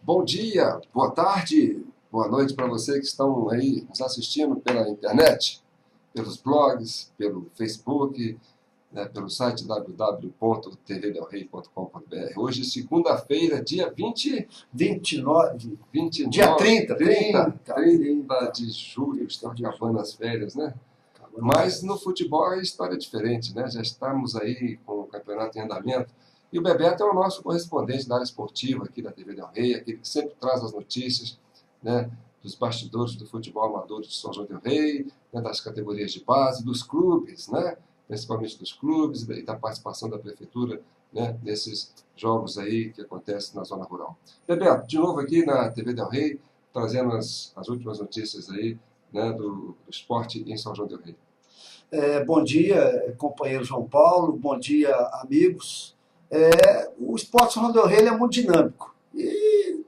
Bom dia, boa tarde, boa noite para vocês que estão aí nos assistindo pela internet, pelos blogs, pelo Facebook, né, pelo site www.tvdelrey.com.br. Hoje, segunda-feira, dia 29, 29, dia 30 de julho, estão acabando as férias, né? Mas no futebol a história é diferente, né? Já estamos aí com o campeonato em andamento. E o Bebeto é o nosso correspondente da área esportiva aqui da TV Del Rey, aquele que sempre traz as notícias, né, dos bastidores do futebol amador de São João del Rei, né, das categorias de base, dos clubes, né, principalmente dos clubes e da participação da prefeitura, né, nesses jogos aí que acontecem na zona rural. Bebeto, de novo aqui na TV Del Rey, trazendo as últimas notícias aí, né, do esporte em São João del Rei. Bom dia, companheiro João Paulo, bom dia, amigos. O esporte São João del Rei é muito dinâmico e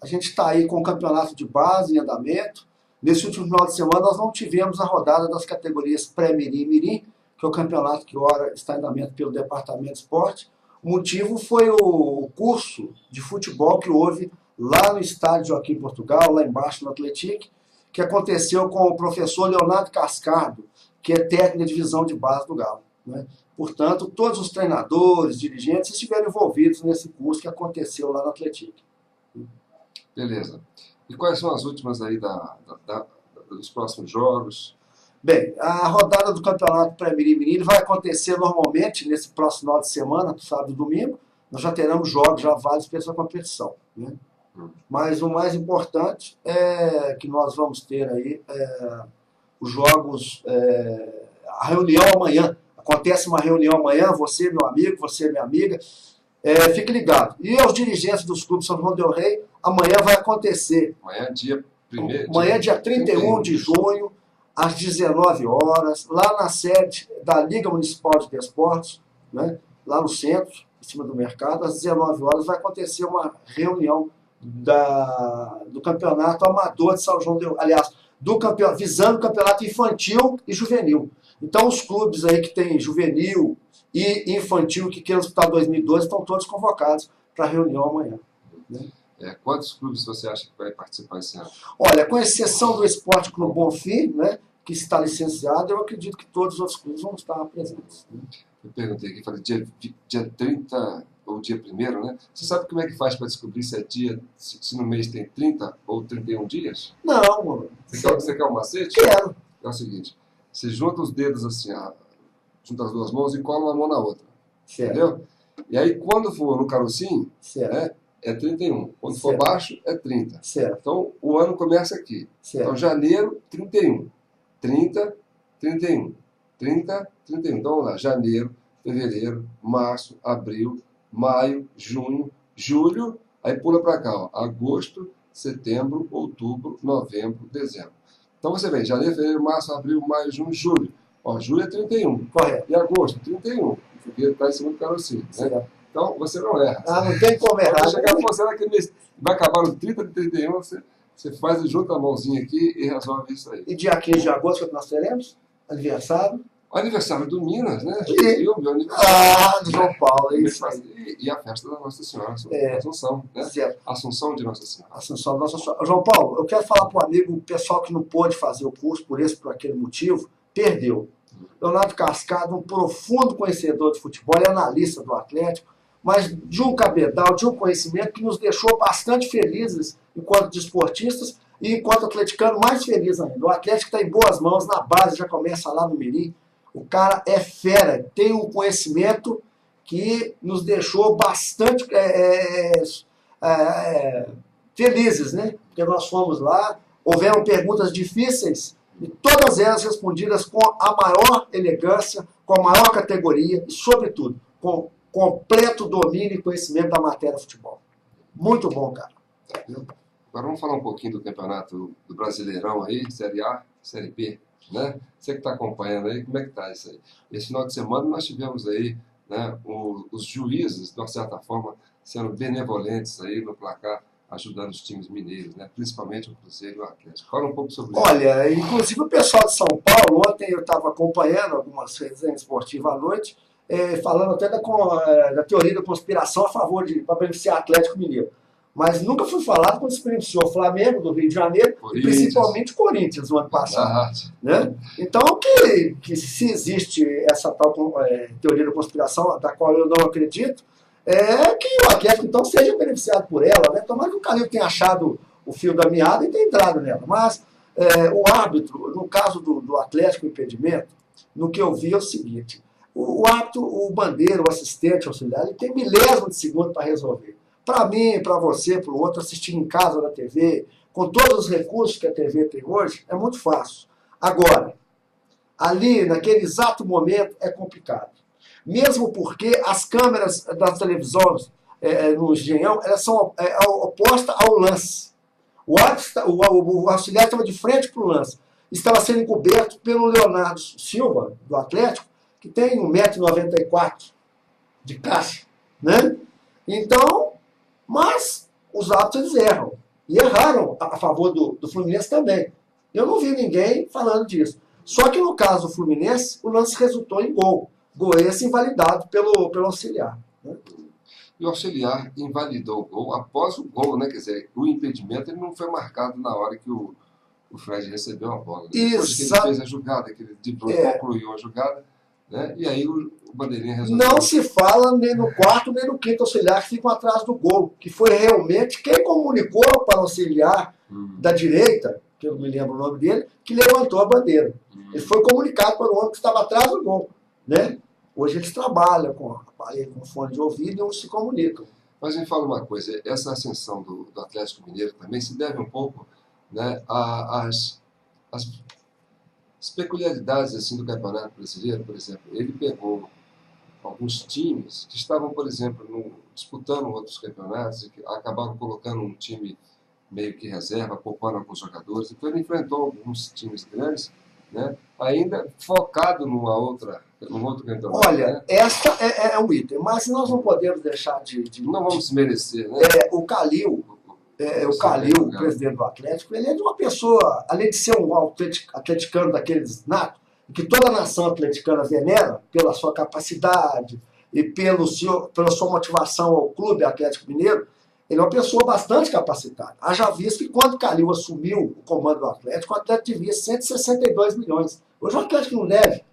a gente está aí com o campeonato de base em andamento. Nesse último final de semana nós não tivemos a rodada das categorias pré-mirim e mirim, que é o campeonato que ora está em andamento pelo Departamento de Esporte. O motivo foi o curso de futebol que houve lá no estádio Joaquim Portugal, lá embaixo no Atlético, que aconteceu com o professor Leonardo Cascardo, que é técnico de divisão de base do Galo, né? Portanto, todos os treinadores, dirigentes estiveram envolvidos nesse curso que aconteceu lá no Atlético. Beleza. E quais são as últimas aí dos próximos jogos? Bem, a rodada do campeonato pré-mirim vai acontecer normalmente nesse próximo final de semana, sábado e domingo. Nós já teremos jogos já válidos para essa competição, né? Mas o mais importante é que nós vamos ter aí os jogos, a reunião amanhã. Acontece uma reunião amanhã, você, meu amigo, você, minha amiga. Fique ligado. E aos dirigentes dos clubes São João del Rei, amanhã vai acontecer. Amanhã, dia 1º. Amanhã, dia 31 de junho, às 19 horas, lá na sede da Liga Municipal de Desportos, né, lá no centro, em cima do mercado, às 19 horas, vai acontecer uma reunião do campeonato amador de São João del Rei, aliás, visando o campeonato infantil e juvenil. Então, os clubes aí que tem juvenil e infantil que queiram disputar 2012 estão todos convocados para a reunião amanhã, né? Quantos clubes você acha que vai participar esse ano? Olha, com exceção do Esporte Clube Bonfim, né, que está licenciado, eu acredito que todos os outros clubes vão estar presentes, né? Eu perguntei aqui, falei dia 30 ou dia 1º, né? Você sabe como é que faz para descobrir se é dia, se no mês tem 30 ou 31 dias? Não, mano. Você quer um macete? Quero. É o seguinte, você junta os dedos assim, junta as duas mãos e cola uma mão na outra. Certo. Entendeu? E aí, quando for no carocinho, certo, né, é 31. Quando certo, for baixo, é 30. Certo. Então, o ano começa aqui. Certo. Então, janeiro, 31. 30, 31. 30, 31. Então, vamos lá. Janeiro, fevereiro, março, abril, maio, junho, julho. Aí pula para cá, ó. Agosto, setembro, outubro, novembro, dezembro. Então, você vê, janeiro, fevereiro, março, abril, maio, junho, julho. Ó, julho é 31. Correto. E agosto, 31. Porque está em cima do carocinho, né? Então, você não erra. Não tem como errar. Quando chegar você naquele mês, vai acabar no 30 de 31, você faz e junta a mãozinha aqui e resolve isso aí. E dia 15 de agosto, que nós teremos? Aniversário? O aniversário do Minas, né? E o meu aniversário. do João Paulo, é isso aí. E a festa da Nossa Senhora, Assunção, né? Certo. Assunção de Nossa Senhora. Assunção de Nossa Senhora. João Paulo, eu quero falar para o amigo, o pessoal que não pôde fazer o curso por aquele motivo, perdeu. Leonardo Cascado, um profundo conhecedor de futebol e analista do Atlético, mas de um cabedal, de um conhecimento que nos deixou bastante felizes enquanto desportistas e enquanto atleticano mais feliz ainda. O Atlético está em boas mãos, na base, já começa lá no mirim. O cara é fera, tem um conhecimento que nos deixou bastante felizes, né? Porque nós fomos lá, houveram perguntas difíceis, e todas elas respondidas com a maior elegância, com a maior categoria e, sobretudo, com completo domínio e conhecimento da matéria futebol. Muito bom, cara. Agora vamos falar um pouquinho do campeonato do Brasileirão aí, Série A, Série B, né? Você que está acompanhando aí, como é que está isso aí? Esse final de semana nós tivemos aí, né, os juízes, de uma certa forma, sendo benevolentes aí no placar, ajudando os times mineiros, né? Principalmente o Cruzeiro e o Atlético. Fala um pouco sobre isso. Olha, inclusive o pessoal de São Paulo, ontem eu estava acompanhando algumas resenhas esportivas à noite, falando até da teoria da conspiração para beneficiar o Atlético Mineiro. Mas nunca foi falado quando se beneficiou o Flamengo, do Rio de Janeiro, e principalmente o Corinthians no ano passado. Né? Então, que se existe essa tal teoria da conspiração, da qual eu não acredito, é que o Atlético então seja beneficiado por ela. Né? Tomara que o Calil tenha achado o fio da meada e tenha entrado nela. Mas o árbitro, no caso do Atlético impedimento, no que eu vi é o seguinte: o árbitro, o bandeiro, o assistente, o auxiliar, ele tem milésimo de segundo para resolver. Para mim, para você, para o outro, assistir em casa na TV, com todos os recursos que a TV tem hoje, é muito fácil. Agora, ali, naquele exato momento, é complicado. Mesmo porque as câmeras das televisões no Engenhão, elas são opostas ao lance. O auxiliar estava de frente para o lance. Estava sendo encoberto pelo Leonardo Silva, do Atlético, que tem 1,94 m de caixa. Né? Então, mas os árbitros eles erram. E erraram a favor do Fluminense também. Eu não vi ninguém falando disso. Só que no caso do Fluminense, o lance resultou em gol. Gol esse invalidado pelo auxiliar. Né? E o auxiliar invalidou o gol após o gol, né? Quer dizer, o impedimento ele não foi marcado na hora que o Fred recebeu a bola. Né? Depois que ele fez a jogada, que ele concluiu a jogada, né? E aí o bandeirinha resolveu. Não se fala nem no quarto nem no quinto auxiliar que ficam atrás do gol, que foi realmente quem comunicou para o auxiliar da direita, que eu não me lembro o nome dele, que levantou a bandeira. Ele foi comunicado para o homem que estava atrás do gol. Né? Hoje eles trabalham com fone de ouvido e não se comunicam. Mas me fala uma coisa, essa ascensão do Atlético Mineiro também se deve um pouco, né, às peculiaridades assim, do Campeonato Brasileiro. Por exemplo, ele pegou alguns times que estavam, por exemplo, disputando outros campeonatos e que acabaram colocando um time meio que reserva, poupando alguns jogadores. Então ele enfrentou alguns times grandes, né, ainda focado num outro campeonato. Olha, né? Essa é um item, mas nós não podemos deixar Não vamos desmerecer, né? O Calil, o presidente do Atlético, ele é de uma pessoa, além de ser um atleticano daqueles natos, que toda a nação atleticana venera pela sua capacidade e pela sua motivação ao clube Atlético Mineiro, ele é uma pessoa bastante capacitada. Haja visto que quando o Calil assumiu o comando do Atlético, o Atlético devia 162 milhões. Hoje o Atlético não deve.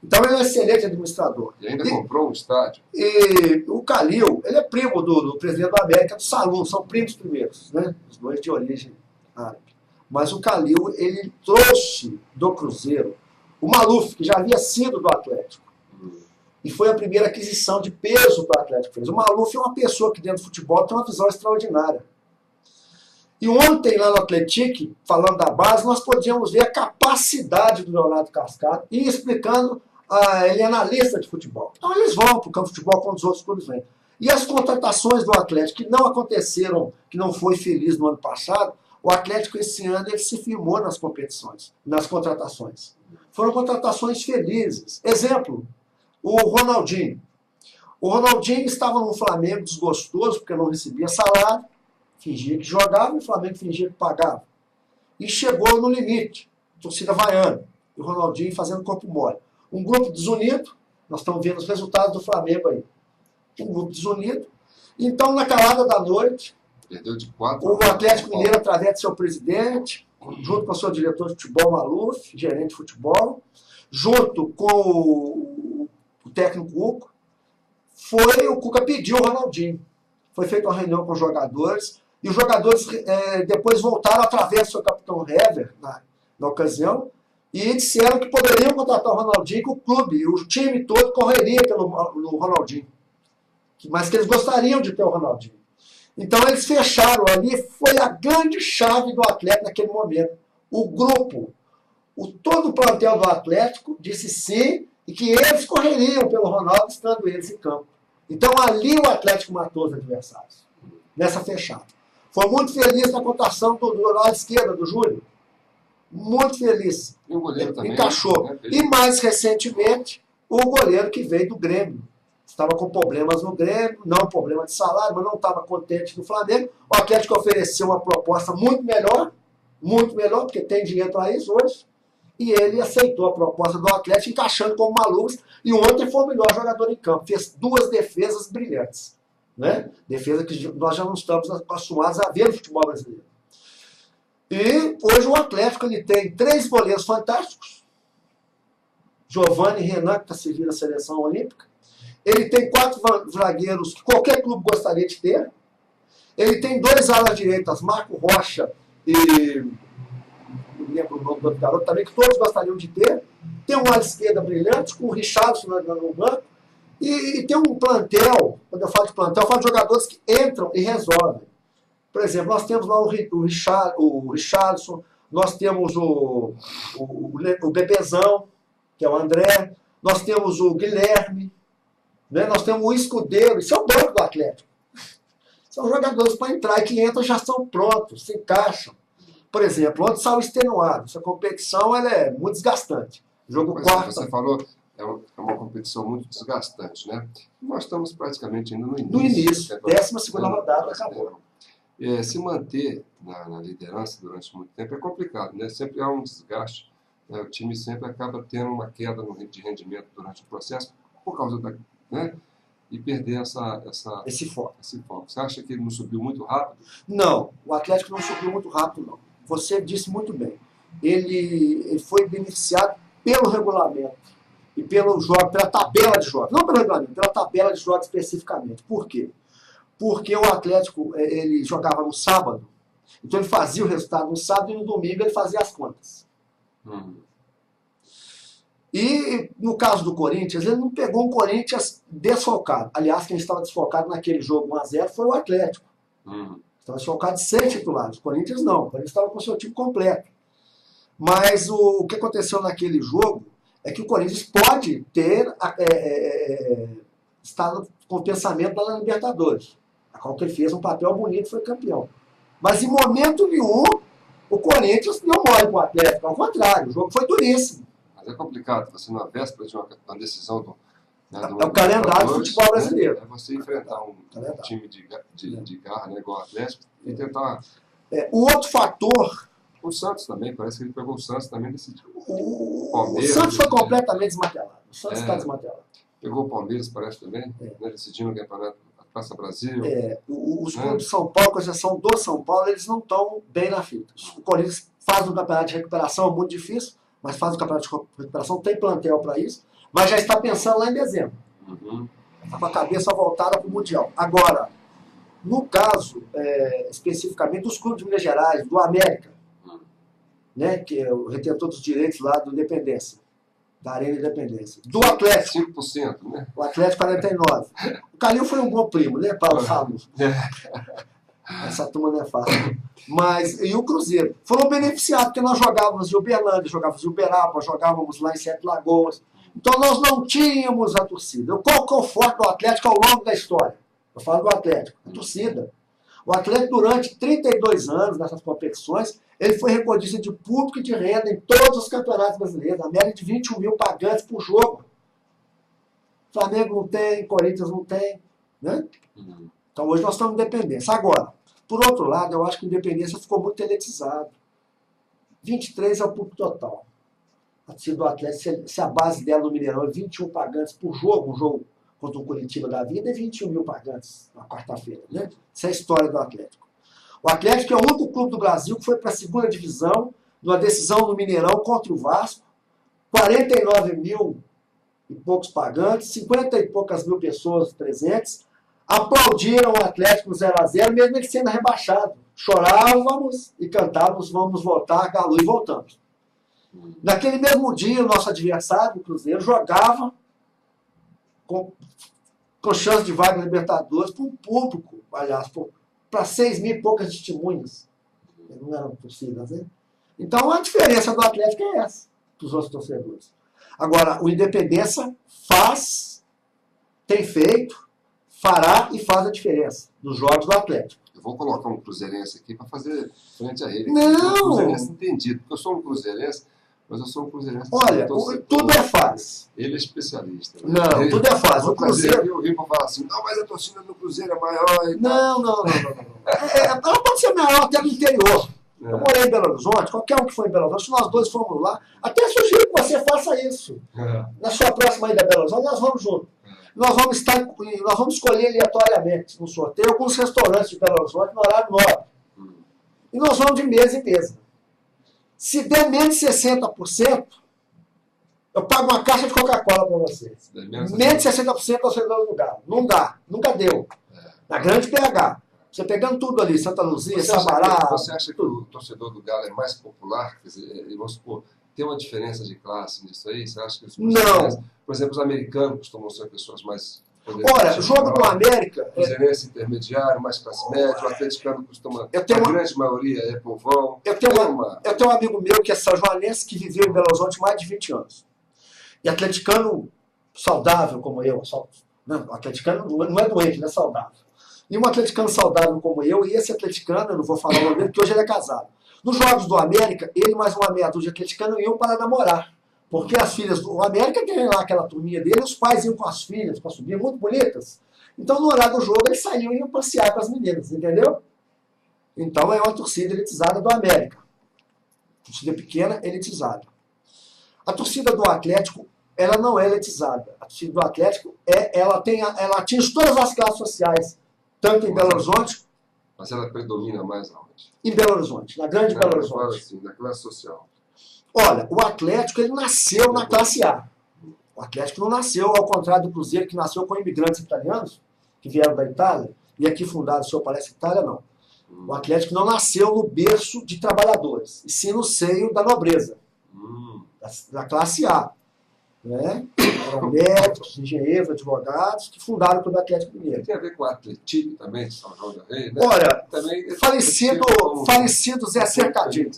Então ele é um excelente administrador. E ainda comprou um estádio. E o Calil, ele é primo do presidente da América, do Salum, são primos primeiros, né? Os dois de origem árabe. Mas o Calil, ele trouxe do Cruzeiro o Maluf, que já havia sido do Atlético. E foi a primeira aquisição de peso para o Atlético fez. O Maluf é uma pessoa que dentro do futebol tem uma visão extraordinária. E ontem, lá no Atlético, falando da base, nós podíamos ver a capacidade do Leonardo Cascado e explicando, ele é analista de futebol. Então eles vão para o campo de futebol quando os outros clubes vêm. E as contratações do Atlético, que não aconteceram, que não foi feliz no ano passado, o Atlético esse ano ele se firmou nas competições, nas contratações. Foram contratações felizes. Exemplo, o Ronaldinho. O Ronaldinho estava no Flamengo desgostoso, porque não recebia salário, fingia que jogava e o Flamengo fingia que pagava. E chegou no limite, torcida vaiana, e o Ronaldinho fazendo corpo mole. Um grupo desunido, nós estamos vendo os resultados do Flamengo aí. Um grupo desunido. Então, na calada da noite, perdeu de 4 o Atlético Mineiro, através de seu presidente, junto com o seu diretor de futebol, Maluf, gerente de futebol, junto com o técnico Cuca, o Cuca pediu o Ronaldinho. Foi feita uma reunião com os jogadores, e os jogadores depois voltaram através do seu capitão Hever, na ocasião, e disseram que poderiam contratar o Ronaldinho, que o clube, o time todo correria pelo Ronaldinho. Mas que eles gostariam de ter o Ronaldinho. Então eles fecharam ali, foi a grande chave do Atlético naquele momento. O grupo, todo o plantel do Atlético disse sim, e que eles correriam pelo Ronaldo, estando eles em campo. Então ali o Atlético matou os adversários, nessa fechada. Foi muito feliz na contratação do lado esquerdo, do Júlio. Muito feliz. E o goleiro também. Encaixou. Né? E mais recentemente, o goleiro que veio do Grêmio. Estava com problemas no Grêmio, não problema de salário, mas não estava contente no Flamengo. O Atlético ofereceu uma proposta muito melhor, porque tem dinheiro para isso hoje. E ele aceitou a proposta do Atlético, encaixando como Maluf. E ontem foi o melhor jogador em campo. Fez 2 defesas brilhantes. né? Defesa que nós já não estamos acostumados a ver no futebol brasileiro. E hoje o Atlético ele tem 3 goleiros fantásticos. Giovani e Renan, que está servindo a seleção olímpica. Ele tem 4 zagueiros que qualquer clube gostaria de ter. Ele tem 2 alas direitas, Marco Rocha e... não lembro o nome do outro garoto também, que todos gostariam de ter. Tem um ala esquerda brilhante, com o Richarlison no banco. E tem um plantel, quando eu falo de plantel, eu falo de jogadores que entram e resolvem. Por exemplo, nós temos lá o Richarlison, nós temos o Bebezão, que é o André, nós temos o Guilherme, né? Nós temos o Escudeiro, isso é o banco do Atlético. São jogadores para entrar e que entram já estão prontos, se encaixam. Por exemplo, onde saiu extenuado, essa competição ela é muito desgastante. Jogo quarto. Você falou, é uma competição muito desgastante, né? Nós estamos praticamente ainda no início. No início, 12ª rodada, acabou. Se manter na liderança durante muito tempo é complicado, né? Sempre há um desgaste, né? O time sempre acaba tendo uma queda de rendimento durante o processo por causa da, né? E perder esse foco. Você acha que ele não subiu muito rápido? Não, o Atlético não subiu muito rápido, não. Você disse muito bem. Ele foi beneficiado pelo regulamento e pela tabela de jogos. Não pelo regulamento, pela tabela de jogos especificamente. Por quê? Porque o Atlético ele jogava no sábado, então ele fazia o resultado no sábado e no domingo ele fazia as contas. E no caso do Corinthians, ele não pegou um Corinthians desfalcado. Aliás, quem estava desfalcado naquele jogo 1-0 foi o Atlético. Estava desfalcado de 6 titulares. O Corinthians não. O Corinthians estava com o seu time completo. Mas o que aconteceu naquele jogo é que o Corinthians pode ter estado com o pensamento da Libertadores, a qual que ele fez um papel bonito e foi campeão. Mas em momento nenhum o Corinthians não mole para o Atlético. Ao contrário, o jogo foi duríssimo. Mas é complicado, você na véspera de uma decisão do é o calendário do futebol brasileiro. É você enfrentar um time de garra, né, igual o Atlético, e tentar... O outro fator... O Santos também, parece que ele pegou o Santos também nesse time. O Santos foi completamente desmantelado. O Santos está desmantelado. Pegou o Palmeiras, parece também, né, decidindo o campeonato da Taça Brasil. Os clubes de São Paulo, com exceção do São Paulo, eles não estão bem na fita. O Corinthians faz um campeonato de recuperação muito difícil, mas faz um campeonato de recuperação, tem plantel para isso, mas já está pensando lá em dezembro. Está com a cabeça voltada para o Mundial. Agora, no caso, especificamente, dos clubes de Minas Gerais, do América, né, que é o retentor dos direitos lá do Independência, da Arena Independência. Do Atlético. 5%, né? O Atlético 49%. O Calil foi um bom primo, né, Paulo Ramos? Essa turma não é fácil. Mas, e o Cruzeiro? Foram beneficiados, porque nós jogávamos em Uberlândia, jogávamos em Uberaba, jogávamos lá em Sete Lagoas. Então nós não tínhamos a torcida. Qual que é o forte do Atlético ao longo da história? Eu falo do Atlético, a torcida. O Atlético, durante 32 anos, nessas competições, ele foi recordista de público e de renda em todos os campeonatos brasileiros. A média de 21 mil pagantes por jogo. Flamengo não tem, Corinthians não tem. Né? Então hoje nós estamos em Independência. Agora, por outro lado, eu acho que a Independência ficou muito elitizado. 23 é o público total. A torcida do Atlético, se a base dela no Mineirão é 21 pagantes por jogo, um jogo contra o Curitiba da vida, é 21 mil pagantes na quarta-feira. Né? Essa é a história do Atlético. O Atlético é o único clube do Brasil que foi para a segunda divisão, numa decisão no Mineirão contra o Vasco, 49 mil e poucos pagantes, 50 e poucas mil pessoas presentes, aplaudiram o Atlético no 0-0, mesmo ele sendo rebaixado. Chorávamos e cantávamos, vamos voltar, Galo, e voltamos. Naquele mesmo dia, o nosso adversário, o Cruzeiro, jogava com chance de vaga na Libertadores para um público, aliás, para 6 mil e poucas testemunhas. Não eram possíveis, né? Então a diferença do Atlético é essa, dos outros torcedores. Agora, o Independência faz, tem feito, fará e faz a diferença nos jogos do Atlético. Eu vou colocar um cruzeirense aqui para fazer frente a ele. Não! Um cruzeirense entendido, porque eu sou um cruzeirense, mas eu sou um cruzeirense. Olha, tudo é fácil. Ele é especialista. Né? Não, tudo é fácil. O Cruzeiro... Eu rio para falar assim, não, mas a torcida do Cruzeiro é maior. E não. Ela pode ser maior até no interior. Eu morei em Belo Horizonte, qualquer um que foi em Belo Horizonte, nós dois fomos lá. Até sugiro que você faça isso. Na sua próxima ida a Belo Horizonte, nós vamos juntos. Nós vamos escolher aleatoriamente no sorteio alguns restaurantes de Belo Horizonte no horário nobre. E nós vamos de mesa em mesa. Se der menos de 60%, eu pago uma caixa de Coca-Cola para vocês. Menos de 60% você dá no lugar. Não dá. Nunca deu. Na grande PH. Você pegando tudo ali, Santa Luzia, Sabará... Você acha que o torcedor do Galo é mais popular? Quer dizer, vamos supor, tem uma diferença de classe nisso aí? Você acha que os não. Por exemplo, os americanos costumam ser pessoas mais... Olha, o jogo do América... O cruzeirense intermediário, mais classe média, o atleticano costuma... A grande maioria é povão. Eu tenho um amigo meu que é são-joanense, que viveu em Belo Horizonte mais de 20 anos. E atleticano saudável como eu. Não, atleticano não é doente, ele é saudável. E um atleticano saudável como eu, e esse atleticano, eu não vou falar o nome dele, porque hoje ele é casado. Nos Jogos do América, ele mais uma meia dúzia de atleticano iam para namorar. Porque as filhas do América tem lá aquela turminha dele, os pais iam com as filhas para subir, muito bonitas. Então, no horário do jogo, eles saíam e iam passear com as meninas, entendeu? Então, é uma torcida elitizada do América. Torcida pequena, elitizada. A torcida do Atlético, ela não é elitizada. A torcida do Atlético, ela atinge todas as classes sociais, tanto em Belo Horizonte... Mas ela predomina mais aonde? Em Belo Horizonte, na grande Belo Horizonte. Assim, na classe social. Olha, o Atlético, ele nasceu na classe A. O Atlético não nasceu, ao contrário do Cruzeiro, que nasceu com imigrantes italianos, que vieram da Itália, e aqui fundaram o seu Palácio Itália, não. O Atlético não nasceu no berço de trabalhadores, e sim no seio da nobreza, da classe A. Né? Eram médicos, engenheiros, advogados, que fundaram o Clube Atlético Mineiro. Tem a ver com o Atlético também, de São João del Rei, né? Olha, também, falecido Zé Cercadinho.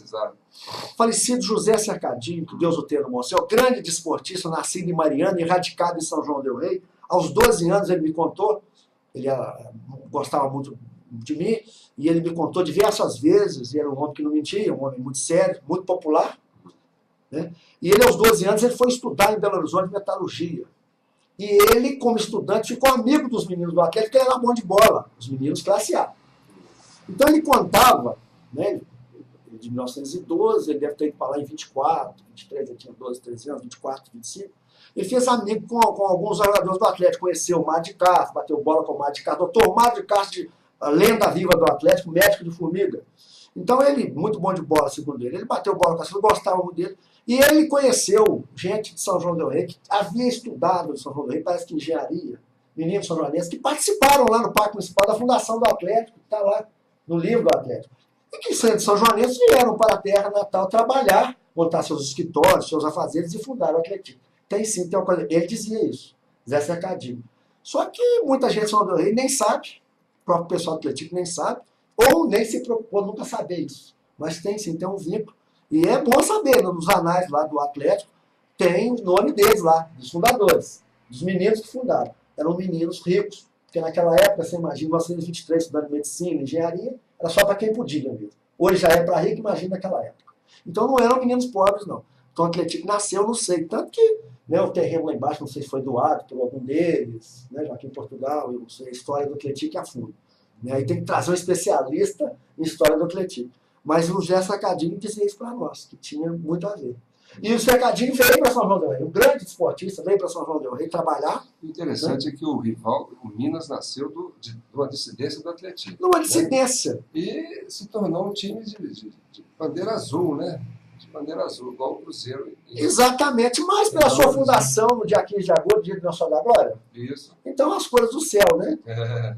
Falecido José Cercadinho, que Deus o tenha no bom céu, grande desportista, nascido em Mariana e radicado em São João del Rei. Aos 12 anos ele me contou, ele gostava muito de mim, e ele me contou diversas vezes, e era um homem que não mentia, um homem muito sério, muito popular. Né? E ele, aos 12 anos, ele foi estudar em Belo Horizonte metalurgia. E ele, como estudante, ficou amigo dos meninos do Atlético, porque ele era bom de bola, os meninos classe A. Então ele contava, né, de 1912, ele deve ter ido para lá em 24, 23, ele tinha 12, 13 anos, 24, 25. Ele fez amigo com alguns jogadores do Atlético, conheceu o Mário de Castro, bateu bola com o Mário de Castro, doutor Mário de Castro, a lenda viva do Atlético, médico de formiga. Então ele, muito bom de bola, segundo ele bateu bola com a gostava muito dele. E ele conheceu gente de São João del Rei, que havia estudado em São João del Rei, parece que engenharia, meninos são-joanenses, que participaram lá no Parque Municipal da fundação do Atlético, que está lá no livro do Atlético. E que, sendo são-joanenses, vieram para a terra natal trabalhar, montar seus escritórios, seus afazeres e fundaram o Atlético. Tem sim, tem uma coisa. Ele dizia isso, Zé Cercadinho. Só que muita gente de São João del Rei nem sabe, o próprio pessoal do Atlético nem sabe, ou nem se preocupou nunca saber isso. Mas tem sim, tem um vínculo. E é bom saber, nos anais lá do Atlético, tem o nome deles lá, dos fundadores, dos meninos que fundaram. Eram meninos ricos, porque naquela época, você imagina, 1923, estudando medicina, engenharia, era só para quem podia mesmo. Hoje já é para rico, imagina naquela época. Então não eram meninos pobres, não. Então o Atlético nasceu, não sei, tanto que, né, o terreno lá embaixo, não sei se foi doado por algum deles, né, já aqui em Portugal, eu não sei, a história do Atlético é a fundo. Né, aí tem que trazer um especialista em história do Atlético. Mas o Zé Cercadinho dizia isso para nós, que tinha muito a ver. E o Cercadinho veio para São João del Rei, um grande esportista, veio para São João del Rei trabalhar. O interessante, né, é que o rival, o Minas, nasceu de uma dissidência do Atlético. Numa dissidência. Né? E se tornou um time de bandeira azul, né? De bandeira azul, igual o Cruzeiro. Exatamente, mas pela sua fundação no dia 15 de agosto, dia de Nossa Senhora da Glória. Isso. Então as cores do céu, né?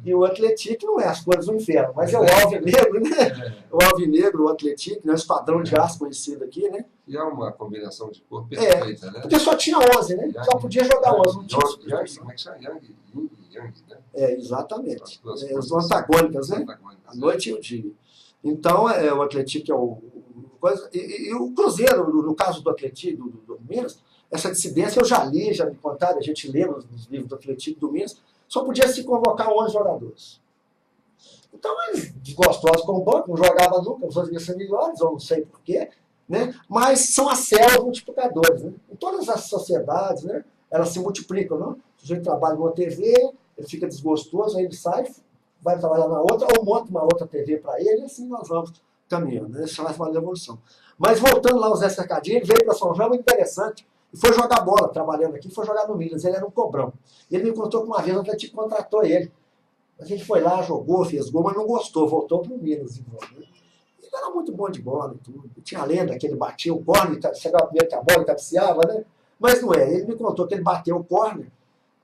E o Atlético não é as cores do inferno, mas é o alvinegro, né? O alvinegro, o Atlético, né? O esquadrão de aço conhecido aqui, né? E é uma combinação de cor perfeita, né? Porque só tinha 11, né? Só podia jogar 11. Não tinha como é que chama? Yang, né? Exatamente. Os antagônicas, né? A noite e o dia. Então, o Atlético é o... E o Cruzeiro, no caso do Atlético, do Minas, essa dissidência eu já li, já me contaram, a gente lê nos livros do Atlético do Minas, só podia se convocar 11 jogadores. Então, eles, desgostosos com o banco, não jogavam nunca, os outros iam ser melhores, ou não sei porquê, né? Mas são as células multiplicadores. Né? Em todas as sociedades, né, elas se multiplicam. Não? O sujeito trabalha numa TV, ele fica desgostoso, aí ele sai, vai trabalhar na outra, ou monta uma outra TV para ele, e assim nós vamos caminhando. Né? Isso chama-se uma evolução. Mas voltando lá ao Zé Cercadinho, ele veio para São João, muito interessante. E foi jogar bola, trabalhando aqui, foi jogar no Minas, ele era um cobrão. E ele me contou que uma vez o Atlético contratou ele. A gente foi lá, jogou, fez gol, mas não gostou, voltou pro Minas. Né? Ele era muito bom de bola e tudo. Tinha a lenda que ele batia o córner, chegava primeiro que a bola e cabeceava, né? Mas não é, ele me contou que ele bateu o córner,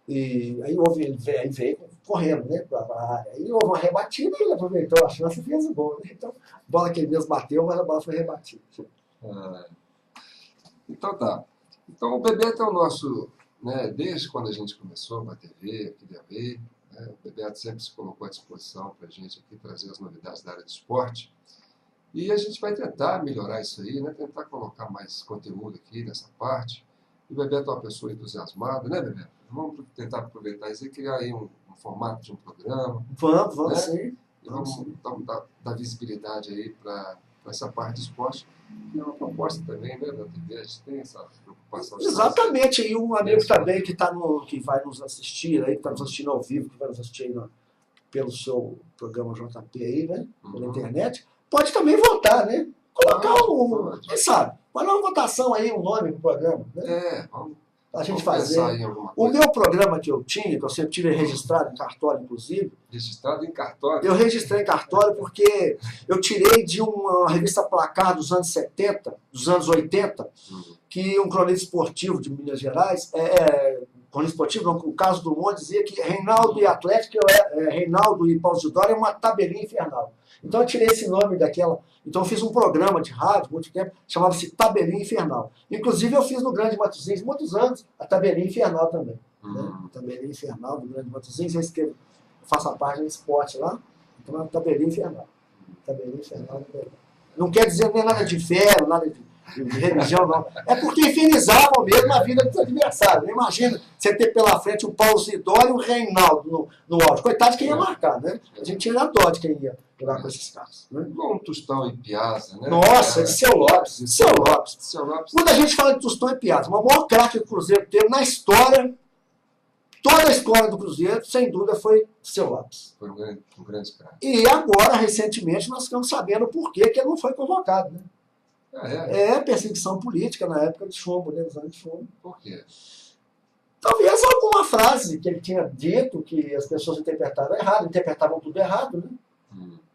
e aí ele veio correndo, né, para a área. Aí houve uma rebatida e ele aproveitou a chance e fez o gol. Né? Então, a bola que ele mesmo bateu, mas a bola foi rebatida. Então tá. Então o Bebeto é o nosso, né, desde quando a gente começou com a TV, aqui de AV, né, o Bebeto sempre se colocou à disposição para a gente aqui trazer as novidades da área do esporte. E a gente vai tentar melhorar isso aí, né, tentar colocar mais conteúdo aqui nessa parte. E o Bebeto é uma pessoa entusiasmada, né, Bebeto? Vamos tentar aproveitar isso e criar aí um formato de um programa. Vamos, né? Sim. E vamos dar visibilidade aí para essa parte de esporte, que é uma proposta também, né, da TV, a gente tem essa preocupação. Exatamente, e um amigo também que vai nos assistir, aí, que está nos assistindo ao vivo, que vai nos assistir aí pelo seu programa JP aí, né, pela internet, pode também votar, né? Colocar quem sabe? Olha uma votação aí, um nome pro programa. Né? Vamos a gente fazer. O meu programa que eu tinha, que eu sempre tive registrado em cartório, inclusive. Registrado em cartório? Eu registrei em cartório porque eu tirei de uma revista Placar dos anos 70, dos anos 80, que um cronista esportivo de Minas Gerais, cronista esportivo, não, o Carlos Drummond dizia que Reinaldo e Atlético, Reinaldo e Paulo Zidoro é uma tabelinha infernal. Então eu tirei esse nome daquela. Então eu fiz um programa de rádio, muito tempo, chamava-se Tabelinha Infernal. Inclusive eu fiz no Grande Matosinhos, muitos anos, a Tabelinha Infernal também. Né? Tabelinha Infernal do Grande Matosinhos, eu faço a página de esporte lá, então é a Tabelinha Infernal. Tabelinha Infernal. Não quer dizer nem nada de inferno, nada de religião, não. É porque infinizavam mesmo a vida dos adversários. Imagina você ter pela frente o Paulo Zidoro e o Reinaldo no áudio. Coitado de quem ia marcar, né? A gente tinha dó de quem ia jogar com esses caras. Né? Igual um Tostão e Piazza, né? Nossa, Seu Lopes. Seu Lopes. Quando a gente fala de Tostão e Piazza, o maior craque que o Cruzeiro teve na história, toda a história do Cruzeiro, sem dúvida, foi Seu Lopes. Foi um grande craque. E agora, recentemente, nós ficamos sabendo por que ele não foi convocado, né? Perseguição política na época de Chumbo, né? Nos anos de Chumbo. Por quê? Talvez alguma frase que ele tinha dito que as pessoas interpretavam tudo errado, né?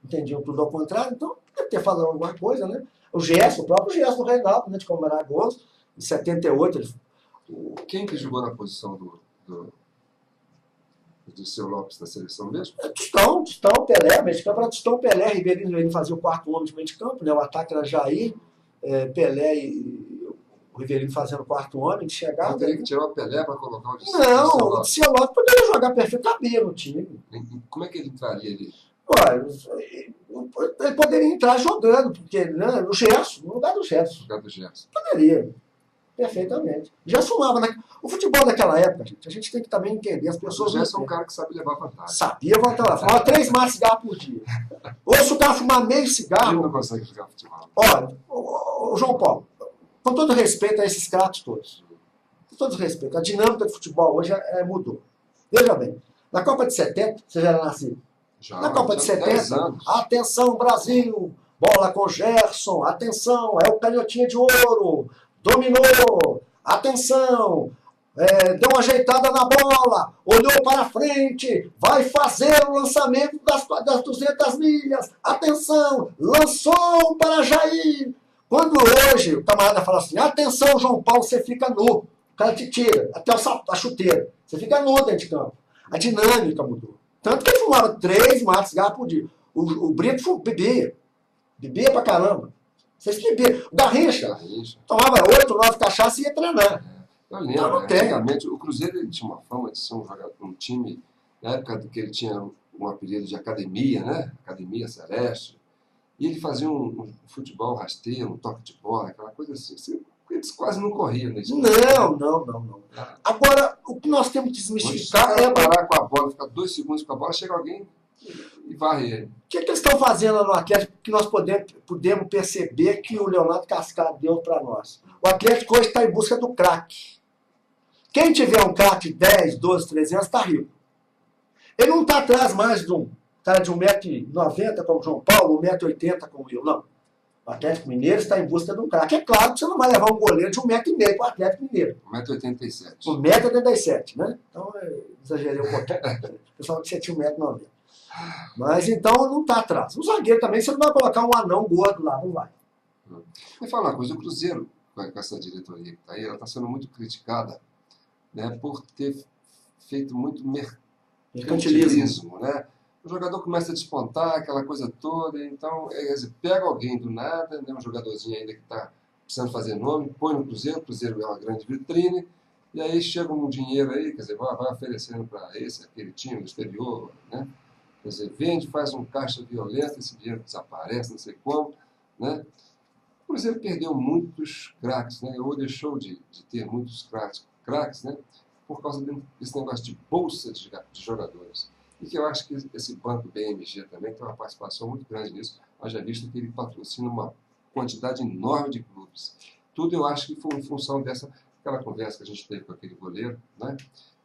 Entendiam tudo ao contrário, então deve ter falado alguma coisa, né? O próprio gesto do Reinaldo, né, de comemorar gols, em 78. Quem que jogou na posição do Seu Lopes na seleção mesmo? Tostão, Pelé, meio de campo era Tostão, Pelé, Ribeirinho fazia o quarto homem de meio de campo, né? O ataque era Jair, Pelé e o Ribeirinho fazendo o quarto homem de chegada. Não teria que tirar o Pelé para colocar o de Não, o Seu Lopes poderia jogar perfeitamente no time. Como é que ele entraria ali? Olha, ele poderia entrar jogando, porque né, no lugar do Gerson. No lugar do Gerson. Poderia, perfeitamente. Gerson fumava. O futebol daquela época, gente, a gente tem que também entender. As pessoas. O Gerson é um cara que sabe levar vantagem. Sabia vantagem. Fumava 3 maços de cigarro por dia. Ou se o cara fumar meio cigarro. Ele não consegue jogar futebol. Olha, o João Paulo, com todo respeito a esses craques todos, com todo respeito, a dinâmica do futebol hoje mudou. Veja bem, na Copa de 70, você já era nascido. Na Copa de 70, atenção Brasil, bola com Gerson, atenção, é o canhotinha de ouro, dominou, atenção, deu uma ajeitada na bola, olhou para frente, vai fazer o lançamento das 200 milhas, atenção, lançou para Jair. Quando hoje o camarada fala assim, atenção João Paulo, você fica nu, o cara te tira, até a chuteira, você fica nu dentro de campo. A dinâmica mudou. Tanto que ele fumava 3 maços de cigarro por dia. O Brito bebia pra caramba. Vocês bebiam. O Garrincha tomava 8, 9 cachaças e ia treinar. Eu lembro, antigamente, o Cruzeiro ele tinha uma fama de ser um time, na época que ele tinha um apelido de academia, né? Academia Celeste. E ele fazia um futebol rasteiro, um toque de bola, aquela coisa assim. Eles quase não corriam nesse Não. Agora, o que nós temos que desmistificar é parar com a bola, ficar 2 segundos com a bola, chega alguém e varre ele. O que eles estão fazendo no Atlético que nós podemos perceber que o Leonardo Cascado deu para nós? O Atlético hoje está em busca do craque. Quem tiver um craque de 10, 12, 13 anos está rico. Ele não está atrás mais de um cara de 1,90 m como o João Paulo, 1,80 m como eu, não. O Atlético Mineiro está em busca de um craque. É claro que você não vai levar um goleiro de 1,5 m para o Atlético Mineiro. 1,87 m. 1,87 m, né? Então, exagerei um pouquinho. O pessoal que você tinha 1,90 m. Mas então não está atrás. O zagueiro também, você não vai colocar um anão gordo lá, não vai. Me fala uma coisa, o Cruzeiro, com essa diretoria que está aí, ela está sendo muito criticada, né, por ter feito muito mercantilismo, né? O jogador começa a despontar, aquela coisa toda, então pega alguém do nada, né, um jogadorzinho ainda que está precisando fazer nome, põe no Cruzeiro, o Cruzeiro é uma grande vitrine, e aí chega um dinheiro aí, quer dizer, vai oferecendo para aquele time do exterior, né? Quer dizer, vende, faz um caixa violento, esse dinheiro desaparece, não sei como, né? O Cruzeiro perdeu muitos craques, né? Ou deixou de ter muitos craques, né? Por causa desse negócio de bolsa de jogadores. E que eu acho que esse banco BMG também tem uma participação muito grande nisso, haja visto que ele patrocina uma quantidade enorme de clubes. Tudo eu acho que foi em função aquela conversa que a gente teve com aquele goleiro, né?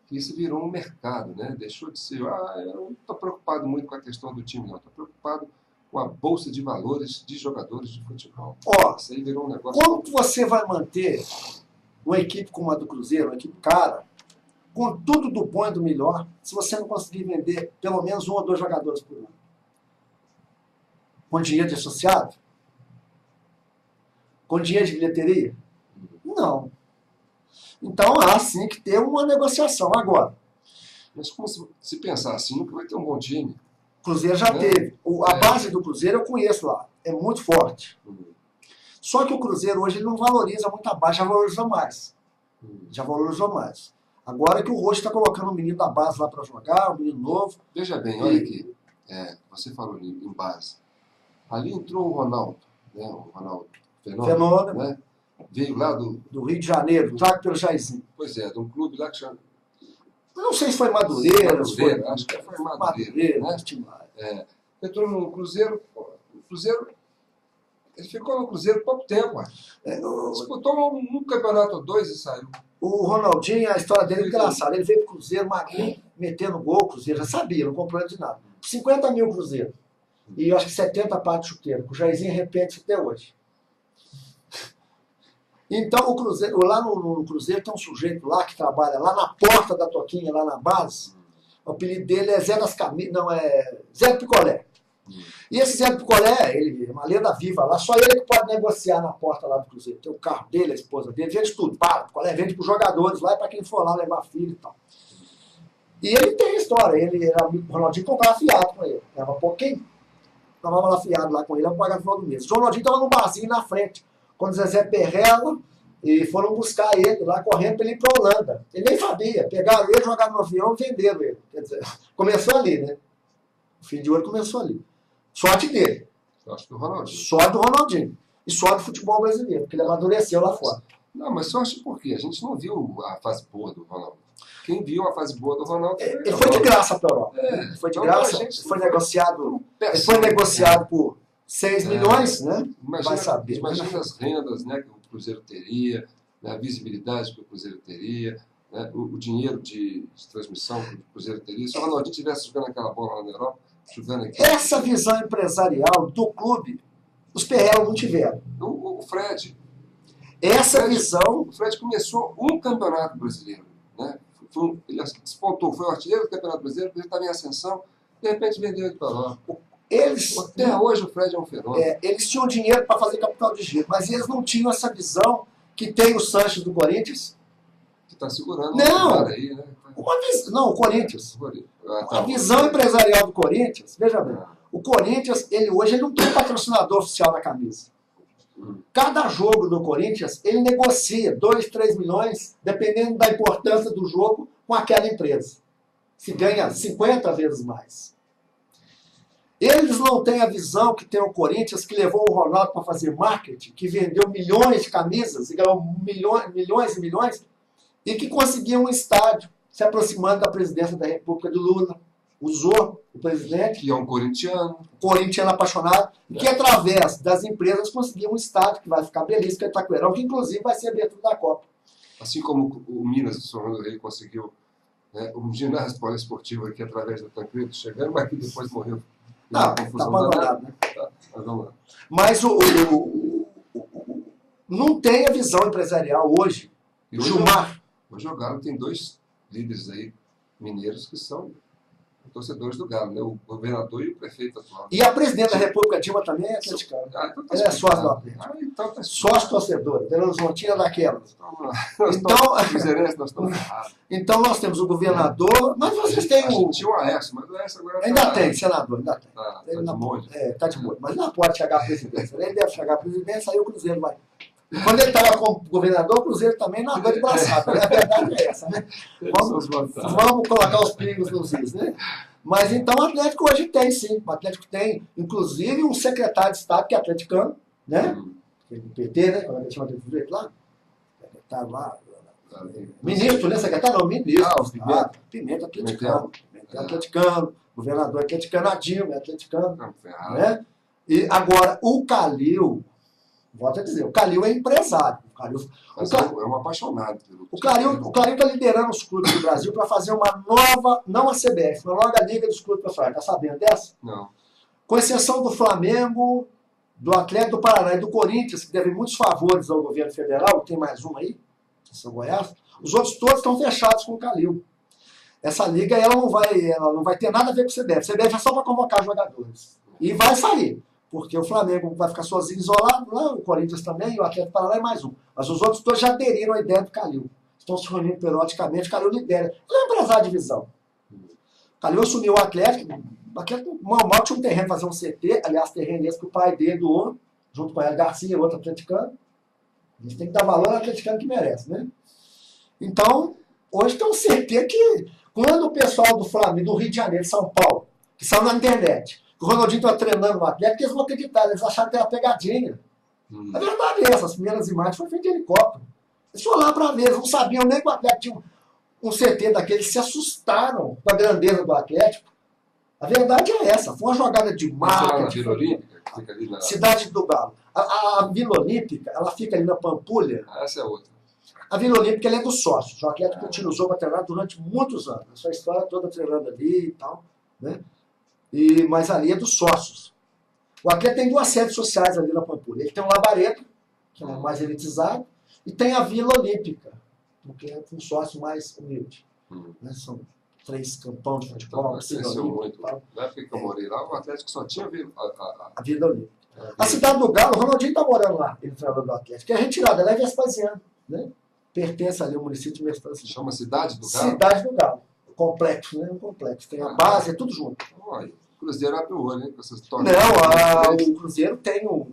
Que isso virou um mercado, né? Deixou de ser, eu não estou preocupado muito com a questão do time, não. Estou preocupado com a bolsa de valores de jogadores de futebol. Isso aí virou um negócio... Como que você vai manter uma equipe como a do Cruzeiro, uma equipe cara, com tudo do bom e do melhor, se você não conseguir vender pelo menos 1 ou 2 jogadores por ano? Com dinheiro de associado? Com dinheiro de bilheteria? Não. Então há sim que ter uma negociação. Agora, mas como se pensar assim, nunca vai ter um bom time. O Cruzeiro já teve. A base do Cruzeiro eu conheço lá. É muito forte. Só que o Cruzeiro hoje ele não valoriza muito a base, já valorizou mais. Já valorizou mais. Agora que o Rocha está colocando um menino da base lá para jogar, um menino novo. Veja bem, olha aqui. Você falou em base. Ali entrou o Ronaldo, né? O Ronaldo Fenômeno, né? Veio lá do Rio de Janeiro, trago pelo Jairzinho. Pois é, de um clube lá que chama... Não sei se foi Madureira. Acho que foi Madureira, né? Entrou no Cruzeiro. O Cruzeiro... Ele ficou no Cruzeiro pouco tempo. Disputou um campeonato ou 2 e saiu. O Ronaldinho, a história dele é engraçada. Ele veio pro Cruzeiro, magrinho, metendo gol. O Cruzeiro já sabia, não comprou de nada. 50 mil Cruzeiro. E eu acho que 70 pares de chuteiro. O Jairzinho repete isso até hoje. Então, o Cruzeiro, lá no Cruzeiro tem um sujeito lá que trabalha lá na porta da Toquinha, lá na base. O apelido dele é Zé das Camisas, não, é Zé do Picolé. E esse Zé do Picolé, ele é uma lenda viva lá, só ele que pode negociar na porta lá do Cruzeiro. Tem o carro dele, a esposa dele, vende tudo, Picolé vende para os jogadores lá e para quem for lá levar filho e tal. E ele tem história, ele era amigo do Ronaldinho, comprava fiado com ele, era um pouquinho, tomava lá fiado lá com ele, eu pagava no final do mês. O Ronaldinho estava num barzinho na frente, quando o Zezé Perrella, e foram buscar ele lá correndo para ele ir para a Holanda. Ele nem sabia. Pegaram ele, jogaram no avião e venderam ele. Quer dizer, começou ali, né? O fim de ouro começou ali. Sorte dele. Sorte do Ronaldinho. Sorte do Ronaldinho. E sorte do futebol brasileiro, porque ele amadureceu lá fora. Não, mas sorte por quê? A gente não viu a fase boa do Ronaldo. Quem viu a fase boa do Ronaldo... Ele foi de graça para a Europa. Foi de graça. Foi negociado, ele foi negociado por 6 milhões, né? Vai saber. Imagina as rendas, né, que o Cruzeiro teria, né, a visibilidade que o Cruzeiro teria, né, o dinheiro de transmissão que o Cruzeiro teria. Se o Ronaldinho estivesse jogando aquela bola lá na Europa, jogando aqui... Essa visão empresarial do clube, os Perrella não tiveram. O Fred. Visão... O Fred começou um campeonato brasileiro, né? Ele despontou, foi o artilheiro do Campeonato Brasileiro, ele estava em ascensão, de repente vendeu ele para lá. Até hoje o Fred é um fenômeno. Eles tinham dinheiro para fazer capital de giro, mas eles não tinham essa visão que tem o Sanches do Corinthians. Que está segurando aí, né? Não, o Corinthians. A visão empresarial do Corinthians, veja bem, o Corinthians, hoje ele não tem patrocinador oficial na camisa. Cada jogo do Corinthians, ele negocia 2, 3 milhões, dependendo da importância do jogo, com aquela empresa. Se ganha 50 vezes mais. Eles não têm a visão que tem o Corinthians, que levou o Ronaldo para fazer marketing, que vendeu milhões de camisas e ganhou milhões e milhões, e que conseguiu um estádio, se aproximando da presidência da República do Lula. Usou o presidente, que é um corintiano apaixonado, que através das empresas conseguiu um estádio que vai ficar belíssimo, que é Itaquerão, que inclusive vai ser a abertura da Copa. Assim como o Minas de São Rei conseguiu, né, um ginásio poliesportivo aqui através do Tancredo chegando, mas que depois morreu. Tá abandonado, né? Vamos lá. Mas não tem a visão empresarial hoje. E O hoje, Gilmar. hoje o Galo tem 2 líderes aí, mineiros, que são torcedores do Galo, né? O governador e o prefeito atual. E a presidente da República, Dilma, também é atleticana. Então tá Ela é sócio do explicado. Atlético. Então tá Sócio torcedora, Belo Horizontina daquelas. Nós estamos errados. Então nós temos o governador, mas vocês têm A o... gente tinha o Aécio, mas o Aécio agora Ainda tem, senador, ainda tem. Tá Ele de não molho. tá de molho. Mas não pode chegar à presidência. Ele deve chegar à presidência, aí o Cruzeiro vai. E quando ele estava como governador, o Cruzeiro também nadou de braçada. A verdade é essa, né? Vamos colocar os pingos nos is, né? Mas então o Atlético hoje tem, sim. O Atlético tem, inclusive, um secretário de Estado que é atleticano, né? Do PT, né? Como é que chama aquele sujeito lá? Tá lá. Ministro, né? Secretário, não, ministro. Pimenta atleticano. Pimenta atleticano. Governador atleticano, a Dilma é atleticano. Né? E agora, o Calil, volto a dizer, o Calil é empresário. É um apaixonado pelo O Calil está liderando os clubes do Brasil para fazer uma nova, não a CBF, uma nova Liga dos Clubes Profissionais. Está sabendo dessa? Não. Com exceção do Flamengo, do Atlético do Paraná e do Corinthians, que devem muitos favores ao governo federal, tem mais uma aí, São Goiás, os outros todos estão fechados com o Calil. Essa liga ela não vai ter nada a ver com o CBF. O CBF é só para convocar jogadores. E vai sair. Porque o Flamengo vai ficar sozinho, isolado, lá, o Corinthians também, o Atlético do Paraná é mais um. Mas os outros todos já aderiram à ideia do Calil. Estão se reunindo periodicamente, o Calil lidera. Ele é um empresário de visão. O Calil assumiu o Atlético mal tinha um terreno para fazer um CT, aliás, terreno esse que o pai dele doou, junto com o Hélio Garcia, outro atleticano. A gente tem que dar valor ao atleticano que merece, né? Então, hoje tem um CT que, quando o pessoal do Flamengo, do Rio de Janeiro, São Paulo, que saiu na internet, que o Ronaldinho estava treinando no Atlético, eles não acreditaram, eles acharam que era pegadinha. A verdade é essa, as primeiras imagens foram feitas de helicóptero. Eles foram lá para ver, eles não sabiam nem que o Atlético tinha um CT daqueles, se assustaram com a grandeza do Atlético. A verdade é essa, foi uma jogada de marketing. Vila Olímpica, que fica ali na... Cidade do Galo. A Vila Olímpica, ela fica ali na Pampulha. Essa é outra. A Vila Olímpica ela é dos sócios. O Atlético utilizou para treinar durante muitos anos. A sua história toda treinando ali e tal. Né? Mas ali é dos sócios. O Atlético tem 2 sedes sociais ali na Pampulha. Ele tem o Labareda, que é o mais elitizado, e tem a Vila Olímpica, que é um sócio mais humilde. Né? São 3 campões de futebol. Na época que eu morei lá, o Atlético só tinha a Vila Olímpica. A cidade do Galo, o Ronaldinho está morando lá, ele treinador do Atlético, que é retirada, ela é Vespasiano, né? Pertence ali ao município de Vespasiano. Chama Cidade do Galo? Cidade do Galo. Complexo, né? Um complexo. Tem a base, é tudo junto. Olha, o Cruzeiro abre o olho, hein? Com essas Não, o Cruzeiro tem um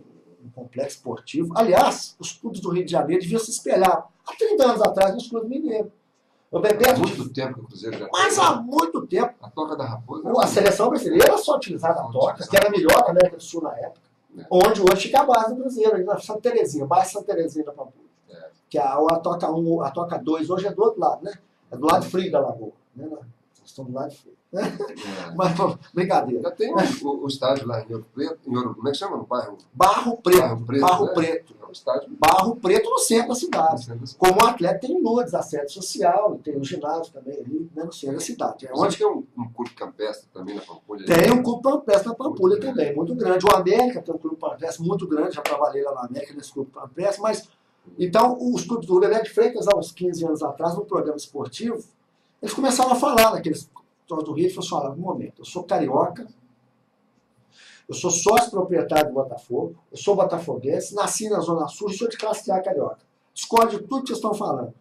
complexo esportivo. Aliás, os clubes do Rio de Janeiro deviam se espelhar há 30 anos atrás nos clubes mineiros. Há muito tempo que o Cruzeiro já tem. Mas há muito tempo. A Toca da Raposa. A seleção brasileira só utilizava a Toca, que era a melhor da América do Sul na época. Onde hoje fica a base do Cruzeiro, ali na Santa Terezinha, base Santa Terezinha da Pampulha. Que a Toca 1, a Toca 2 hoje é do outro lado, né? É do lado frio da lagoa. Né? Nós estamos do lado frio. Mas, brincadeira. Já tem o estádio lá em Ouro Preto, como é que chama no bairro? Barro Preto. Barro né? Preto. É um estádio. Barro Preto no centro da cidade. Como o Atlético tem em Lourdes, a sede social, tem o ginásio também ali, né, no centro da cidade. Onde tem um clube campestre também na Pampulha? Tem um clube campestre na Pampulha também, muito grande. O América tem um clube campestre muito grande, já trabalhei lá na América nesse clube campestre, mas então os clubes do Bebeto de Freitas, há uns 15 anos atrás, no programa esportivo, eles começaram a falar naqueles do Rio, eles falaram, um momento, eu sou carioca, eu sou sócio proprietário do Botafogo, eu sou botafoguense, nasci na Zona Sul e sou de classe A carioca. Discordo de tudo que vocês estão falando.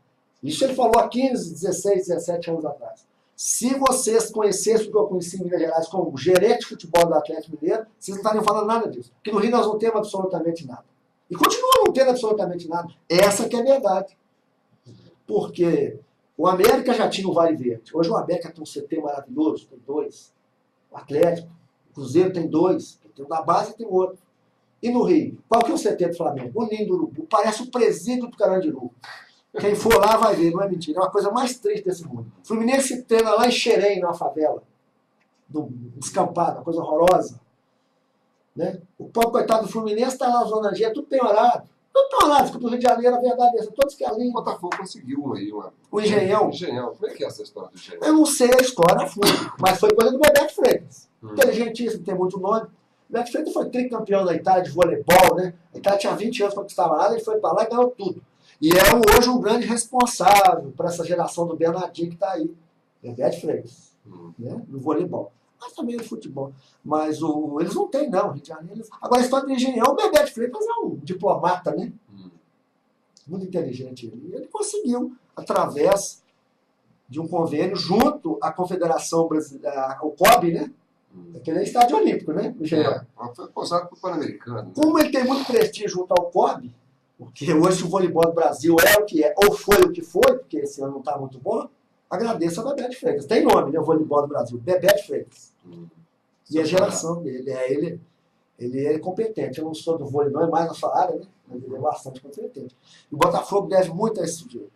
Isso ele falou há 15, 16, 17 anos atrás. Se vocês conhecessem o que eu conheci em Minas Gerais como gerente de futebol do Atlético Mineiro, vocês não estariam falando nada disso. Porque no Rio nós não temos absolutamente nada. E continua não tendo absolutamente nada. Essa que é a verdade. Porque o América já tinha o Vale Verde. Hoje o América tem um CT maravilhoso, tem 2. O Atlético, o Cruzeiro tem 2. Tem um da base e tem outro. E no Rio? Qual que é o CT do Flamengo? O Ninho do Urubu. Parece o presídio do Carandiru. Quem for lá vai ver, não é mentira. É uma coisa mais triste desse mundo. O Fluminense treina lá em Xerém, numa favela. Descampado, uma coisa horrorosa. Né? O pobre coitado do Fluminense está lá na Zona G, tudo penhorado. Tudo penhorado, fica pro Rio de Janeiro, a verdade é essa. Todos que ali. O Botafogo conseguiu aí o Engenhão. Como é que é essa história do Engenhão? Eu não sei a história a fundo, mas foi coisa do Bebeto Freitas. Inteligentíssimo, tem muito nome. Beto Freitas foi tricampeão da Itália de voleibol, né? A Itália tinha 20 anos para conquistar a ele foi para lá e ganhou tudo. E é hoje um grande responsável para essa geração do Bernardinho que está aí. É Beto Freitas, né? No voleibol. Mas também no futebol. Mas eles não têm, não, Rio de Janeiro. Agora, a história do engenhão, o Bebeto Freitas é um diplomata, né? Muito inteligente. Ele conseguiu, através de um convênio, junto à Confederação Brasileira, o COB, né? Aquele é estádio olímpico, né? Foi posado para o Pan-Americano. Como ele tem muito prestígio junto ao COB, porque hoje o voleibol do Brasil é o que é, ou foi o que foi, porque esse ano não está muito bom, agradeço a Bebeto Freitas. Tem nome, né? O voleibol do Brasil. Bebeto Freitas. E a geração dele. Ele é competente. Eu não sou do vôlei, não é mais na sua área, né? Mas ele é bastante competente. E o Botafogo deve muito a esse sujeito.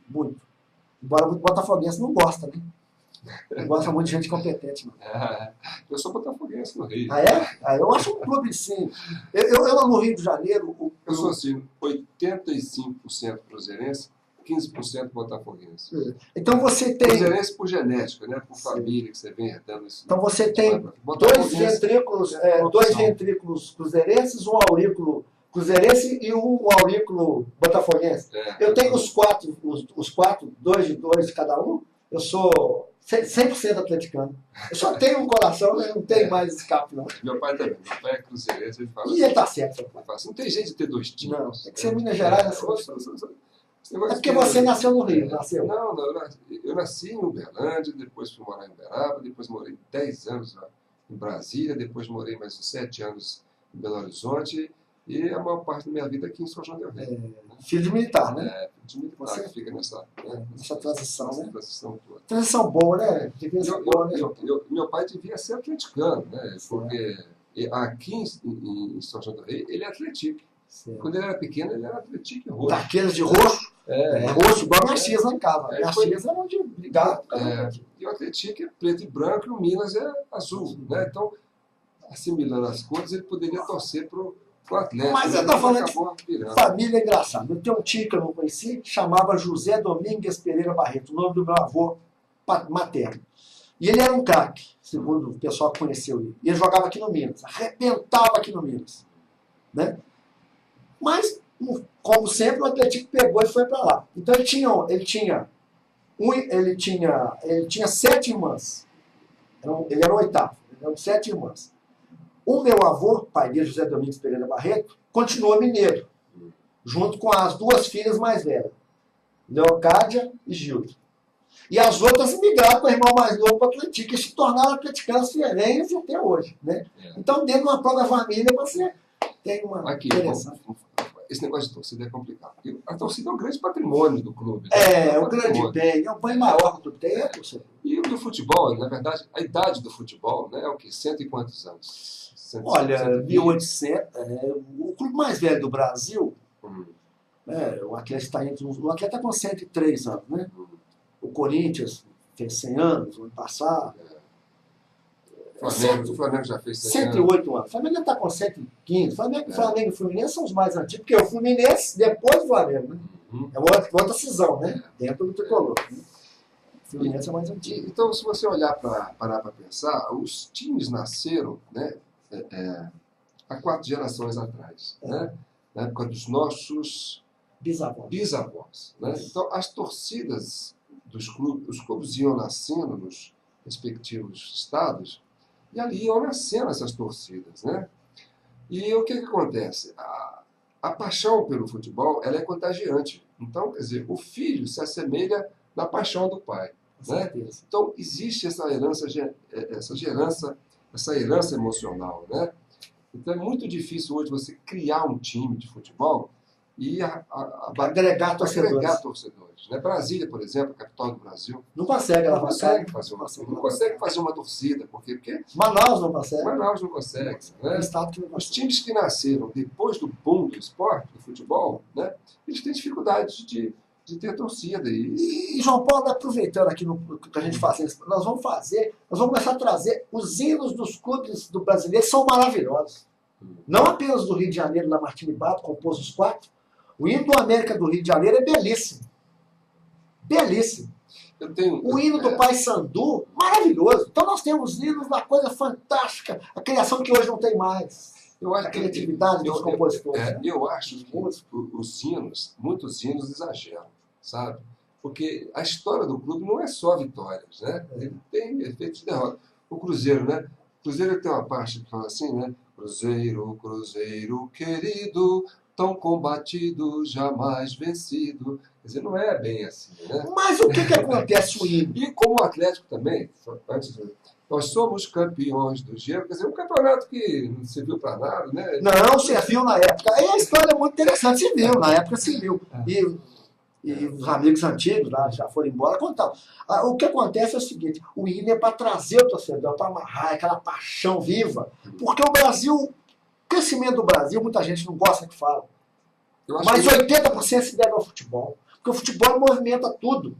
Muito. Embora o botafoguense não gosta, né? Não gosta muito de gente competente, não. Eu sou botafoguense no Rio. Ah, é? Eu acho um clube, sim. Eu no Rio de Janeiro... Eu sou assim, 85% cruzeirense, 15% botafoguense. Então você tem... Cruzeirense por genética, né? Por família, que você vem herdando isso. Então você tem dois ventrículos cruzeirenses, um aurículo cruzeirense e um aurículo botafoguense. Eu tenho os quatro, 2 de 2 de cada um. Eu sou 100% atleticano. Eu só tenho um coração, né? Não tenho mais escape, não. Meu pai também. Meu pai é cruzeirense. Ele fala e ele tá certo, seu pai. Não tem jeito de ter 2 times. Não, tem que ser Minas Gerais. É porque você nasceu no Rio, nasceu? Não, eu nasci em Uberlândia, depois fui morar em Uberaba, depois morei 10 anos lá em Brasília, depois morei mais uns 7 anos em Belo Horizonte e a maior parte da minha vida aqui em São João del Rei. Filho de militar, né? Filho de militar, você que fica nessa transição, né? Transição toda. Transição boa, né? Meu pai devia ser atleticano, né? Porque aqui em São João del Rei, ele é atletique. Quando ele era pequeno, ele era atletique roxo. Daqueles de roxo? Roxo, igual a minha X lá em casa. Minha X era onde ligar. E o atletique é preto e branco e o Minas é azul, né? Então, assimilando as cores, ele poderia torcer pro Atlético. Mas eu estou falando de família engraçada. Eu tenho um tio que eu não conheci, chamava José Domingues Pereira Barreto, o nome do meu avô materno. E ele era um craque, segundo o pessoal que conheceu ele. E ele jogava aqui no Minas, arrebentava aqui no Minas. Né? Mas, como sempre, o Atlético pegou e foi para lá. Então ele tinha 7 irmãs. Ele era o 8º, ele eram 7 irmãs. O meu avô, pai dele, José Domingos Pereira Barreto, continuou mineiro, junto com as 2 filhas mais velhas, Leocádia e Gilda. E as outras migraram com o irmão mais novo para o Atlético e se tornaram atleticanas ferrenhas até hoje. Né? Então, dentro de uma própria família, você tem uma interessante. Esse negócio de torcida é complicado. A torcida é um grande patrimônio do clube. Né? É um grande bem, é um bem maior que o clube tem, é a torcida. E o futebol, na verdade, a idade do futebol, né, é o quê? 100 e quantos anos? Olha, 1800, o clube mais velho do Brasil, o Atlético está o Atlético está com 103 anos, né? O Corinthians fez 100 anos no ano passado. O Flamengo já fez 108 anos. O Flamengo está com 115. Flamengo e Fluminense são os mais antigos, porque o Fluminense depois do Flamengo, né? É outra cisão, né? Dentro do tricolor. Né? O Fluminense é mais antigo. Então, se você olhar para pensar, os times nasceram, né? Há 4 gerações atrás, né? Na época dos nossos bisavós. Né? Então, as torcidas dos clubes, os clubes iam nascendo nos respectivos estados e ali iam nascendo essas torcidas. Né? E o que acontece? A paixão pelo futebol ela é contagiante. Então, quer dizer, o filho se assemelha na paixão do pai. Né? Então, existe essa herança emocional, né? Então é muito difícil hoje você criar um time de futebol e agregar torcedores. Né? Brasília, por exemplo, a capital do Brasil, não consegue fazer uma torcida. Porque Manaus não consegue. Né? Os times que nasceram depois do boom do esporte, do futebol, né? Eles têm dificuldade de ter torcida. E João Paulo, aproveitando aqui no que a gente faz, nós vamos começar a trazer os hinos dos clubes do brasileiro, são maravilhosos. Não apenas do Rio de Janeiro, Lamartine Bato, compôs os 4. O hino do América do Rio de Janeiro é belíssimo. Belíssimo. Eu tenho, O hino do Paysandu, maravilhoso. Então nós temos hinos, uma coisa fantástica. A criação que hoje não tem mais. eu acho A criatividade dos compositores. Né? eu acho que os hinos, muitos hinos exageram, sabe? Porque a história do clube não é só vitórias, né? Ele tem efeitos de derrota. O Cruzeiro, né? O Cruzeiro tem uma parte que fala assim, né? Cruzeiro, Cruzeiro querido, tão combatido, jamais vencido. Quer dizer, não é bem assim, né? Mas o que acontece o hino? E como o Atlético também, nós somos campeões do Gelo, quer dizer, um campeonato que não serviu para nada, né? Não, serviu na época. Aí a história é muito interessante, se viu, na época se viu. E os amigos antigos lá já foram embora contavam. O que acontece é o seguinte, o hino é para trazer o torcedor, para amarrar aquela paixão viva. Porque o Brasil, o crescimento do Brasil, muita gente não gosta que fala. Mas 80% se deve ao futebol. Porque o futebol movimenta tudo.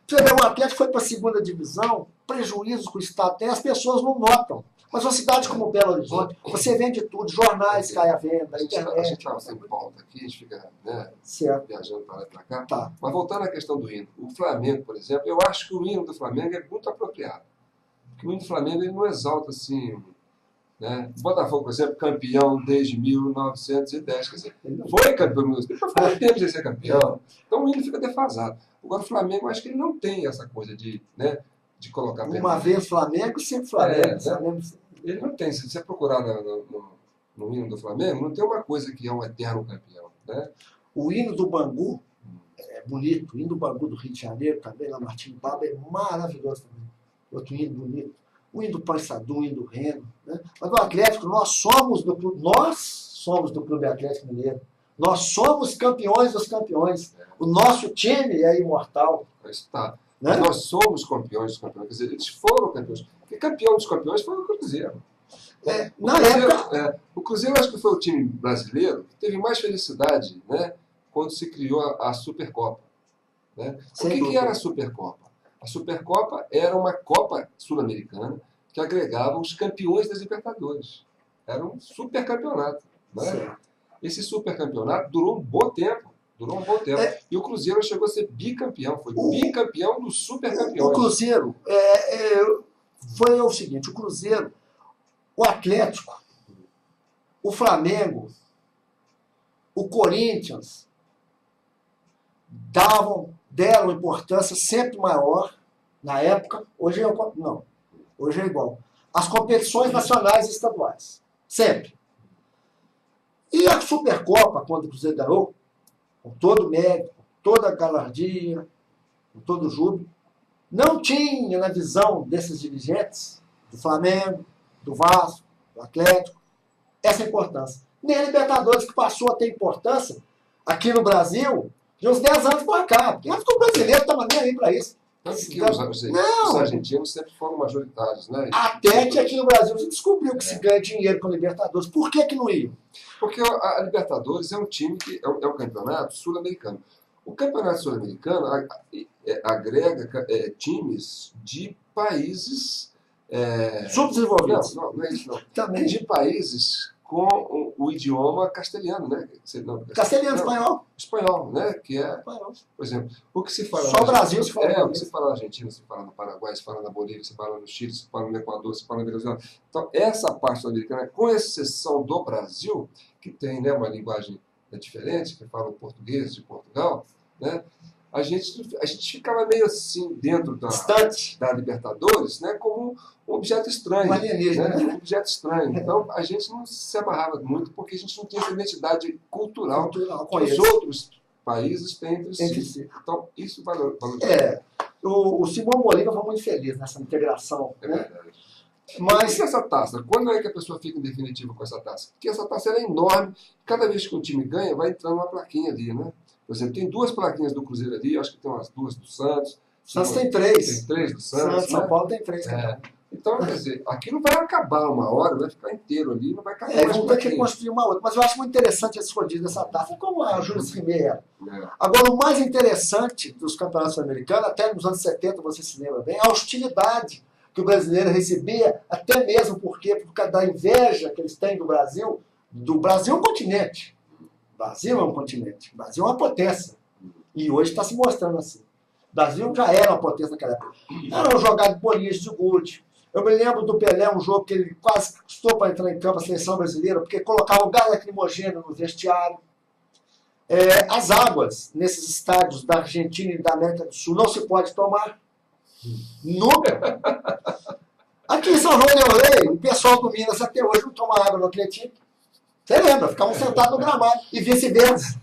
Você vê, o Atlético foi para a segunda divisão, prejuízos que o Estado tem, as pessoas não notam. Mas uma cidade como Belo Horizonte, você vende tudo, jornais caem à venda, a gente internet. estava sem pauta aqui, a gente fica, né, viajando para lá e para cá. Tá. Mas voltando à questão do hino, o Flamengo, por exemplo, eu acho que o hino do Flamengo é muito apropriado. Porque o hino do Flamengo ele não exalta assim. Né? O Botafogo, por exemplo, campeão desde 1910. Quer dizer, foi campeão em 1910, mas foi tempo de ser campeão. Então o hino fica defasado. Agora o Flamengo, eu acho que ele não tem essa coisa de, né, de colocar... Uma vez Flamengo, sempre Flamengo. Flamengo. Ele não tem. Se você procurar no hino do Flamengo, não tem uma coisa que é um eterno campeão. Né? O hino do Bangu é bonito. O hino do Bangu do Rio de Janeiro também, lá Martim Baba, é maravilhoso também. Outro hino bonito. O hino do Paysandu, o hino do Remo. Né? Mas o Atlético, nós somos do Clube Atlético Mineiro. Nós somos campeões dos campeões. O nosso time é imortal. Está. Né? Nós somos campeões dos campeões. Quer dizer, eles foram campeões. Porque campeão dos campeões foi o Cruzeiro. O Cruzeiro acho que foi o time brasileiro que teve mais felicidade, né, quando se criou a Supercopa. Né? O que era a Supercopa? A Supercopa era uma Copa Sul-Americana que agregava os campeões das Libertadores. Era um supercampeonato. Né? Esse supercampeonato durou um bom tempo. E o Cruzeiro chegou a ser bicampeão. Foi bicampeão do supercampeão. O Cruzeiro foi o seguinte, o Cruzeiro, o Atlético, o Flamengo, o Corinthians deram importância sempre maior na época. Hoje é igual. As competições nacionais e estaduais. Sempre. E a Supercopa, quando o Cruzeiro ganhou, com todo o mérito, com toda a galardia, com todo o júbilo, não tinha na visão desses dirigentes, do Flamengo, do Vasco, do Atlético, essa importância. Nem a Libertadores, que passou a ter importância aqui no Brasil de uns 10 anos para cá. Porque o brasileiro estava nem aí para isso. Os argentinos sempre foram majoritários. Né? Até que aqui no Brasil se descobriu que se ganha dinheiro com a Libertadores. Por que não ia? Porque a Libertadores é um time que é um campeonato sul-americano. O campeonato sul-americano agrega times de países... subdesenvolvidos. Não é isso não. Também. De países com o idioma castelhano, né? Espanhol. Espanhol, né? Que é, por exemplo, o que se fala... Só o Brasil se fala. O que se fala na Argentina, se fala no Paraguai, se fala na Bolívia, se fala no Chile, se fala no Equador, se fala na Venezuela. Então, essa parte sul-americana, com exceção do Brasil, que tem, né, uma linguagem diferente, que fala o português de Portugal, né? A gente ficava meio assim dentro da Libertadores, né, como um objeto estranho. Um objeto estranho. Então, a gente não se amarrava muito porque a gente não tinha essa identidade cultural que os outros países têm entre si. Então, isso valoriza. O Simão Bolívar foi muito feliz nessa integração. É verdade. Mas essa taça, quando é que a pessoa fica em definitiva com essa taça? Porque essa taça é enorme. Cada vez que um time ganha, vai entrando uma plaquinha ali, né? Por exemplo, tem 2 plaquinhas do Cruzeiro ali, acho que tem umas 2 do Santos. Santos tem 3. Tem 3 do Santos. São Paulo tem 3. Então, quer dizer, aquilo vai acabar uma hora, vai ficar inteiro ali, não vai cair mais. Vão ter que construir uma outra. Mas eu acho muito interessante esse escondido dessa taça, como a Júlio Ribeiro. Agora, o mais interessante dos campeonatos americanos, até nos anos 70, você se lembra bem, a hostilidade que o brasileiro recebia, até mesmo por causa da inveja que eles têm do Brasil. Do Brasil é um continente. O Brasil é um continente. O Brasil é uma potência. E hoje está se mostrando assim. O Brasil já era uma potência naquela época. Era um jogado de boliche de gude. Eu me lembro do Pelé, um jogo que ele quase custou para entrar em campo a seleção brasileira, porque colocava o gás lacrimogêneo no vestiário. As águas nesses estádios da Argentina e da América do Sul não se pode tomar. Nunca. Aqui em São João del Rei, o pessoal do Minas até hoje não toma água no Atlético. Você lembra? Ficavam sentados no gramado. E vice-versa.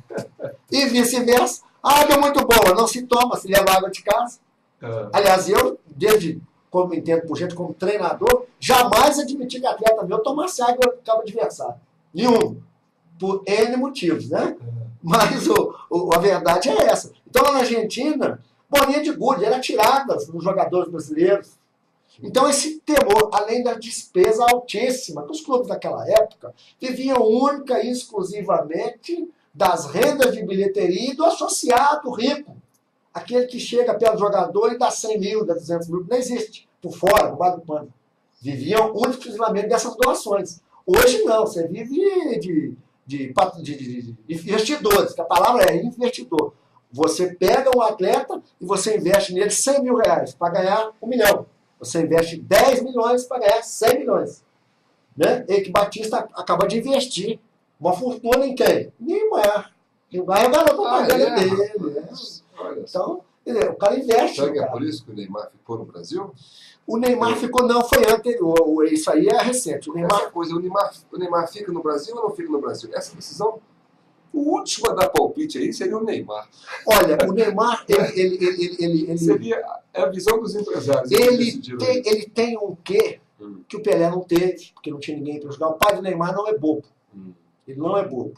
E vice-versa. A água é muito boa, não se toma, se leva água de casa. Aliás, eu, desde como entendo por gente, como treinador, jamais admiti que atleta meu tomasse água do campo adversário. Nenhum. Por N motivos, né? Mas a verdade é essa. Então, lá na Argentina, bolinha de gude, era tiradas nos jogadores brasileiros. Então, esse temor, além da despesa altíssima, que os clubes daquela época viviam única e exclusivamente das rendas de bilheteria e do associado rico. Aquele que chega pelo jogador e dá 100 mil, dá 200 mil, não existe. Por fora, por baixo do pano. Viviam única e exclusivamente dessas doações. Hoje não, você vive de investidores, que a palavra é investidor. Você pega um atleta e você investe nele 100 mil reais para ganhar 1 milhão. Você investe 10 milhões para ganhar 100 milhões. Né? E que Batista acaba de investir uma fortuna em quem? Neymar. Neymar é o garoto propaganda dele. Né? Então, o cara investe. Será que é por isso que o Neymar ficou no Brasil? O Neymar ficou, não, foi anterior. Isso aí é recente. Essa coisa, o Neymar fica no Brasil ou não fica no Brasil? Essa decisão, o último a dar palpite aí seria o Neymar. Olha, o Neymar, ele seria a visão dos empresários. Ele tem um quê que o Pelé não teve, porque não tinha ninguém para jogar. O pai do Neymar não é bobo. Ele não é bobo.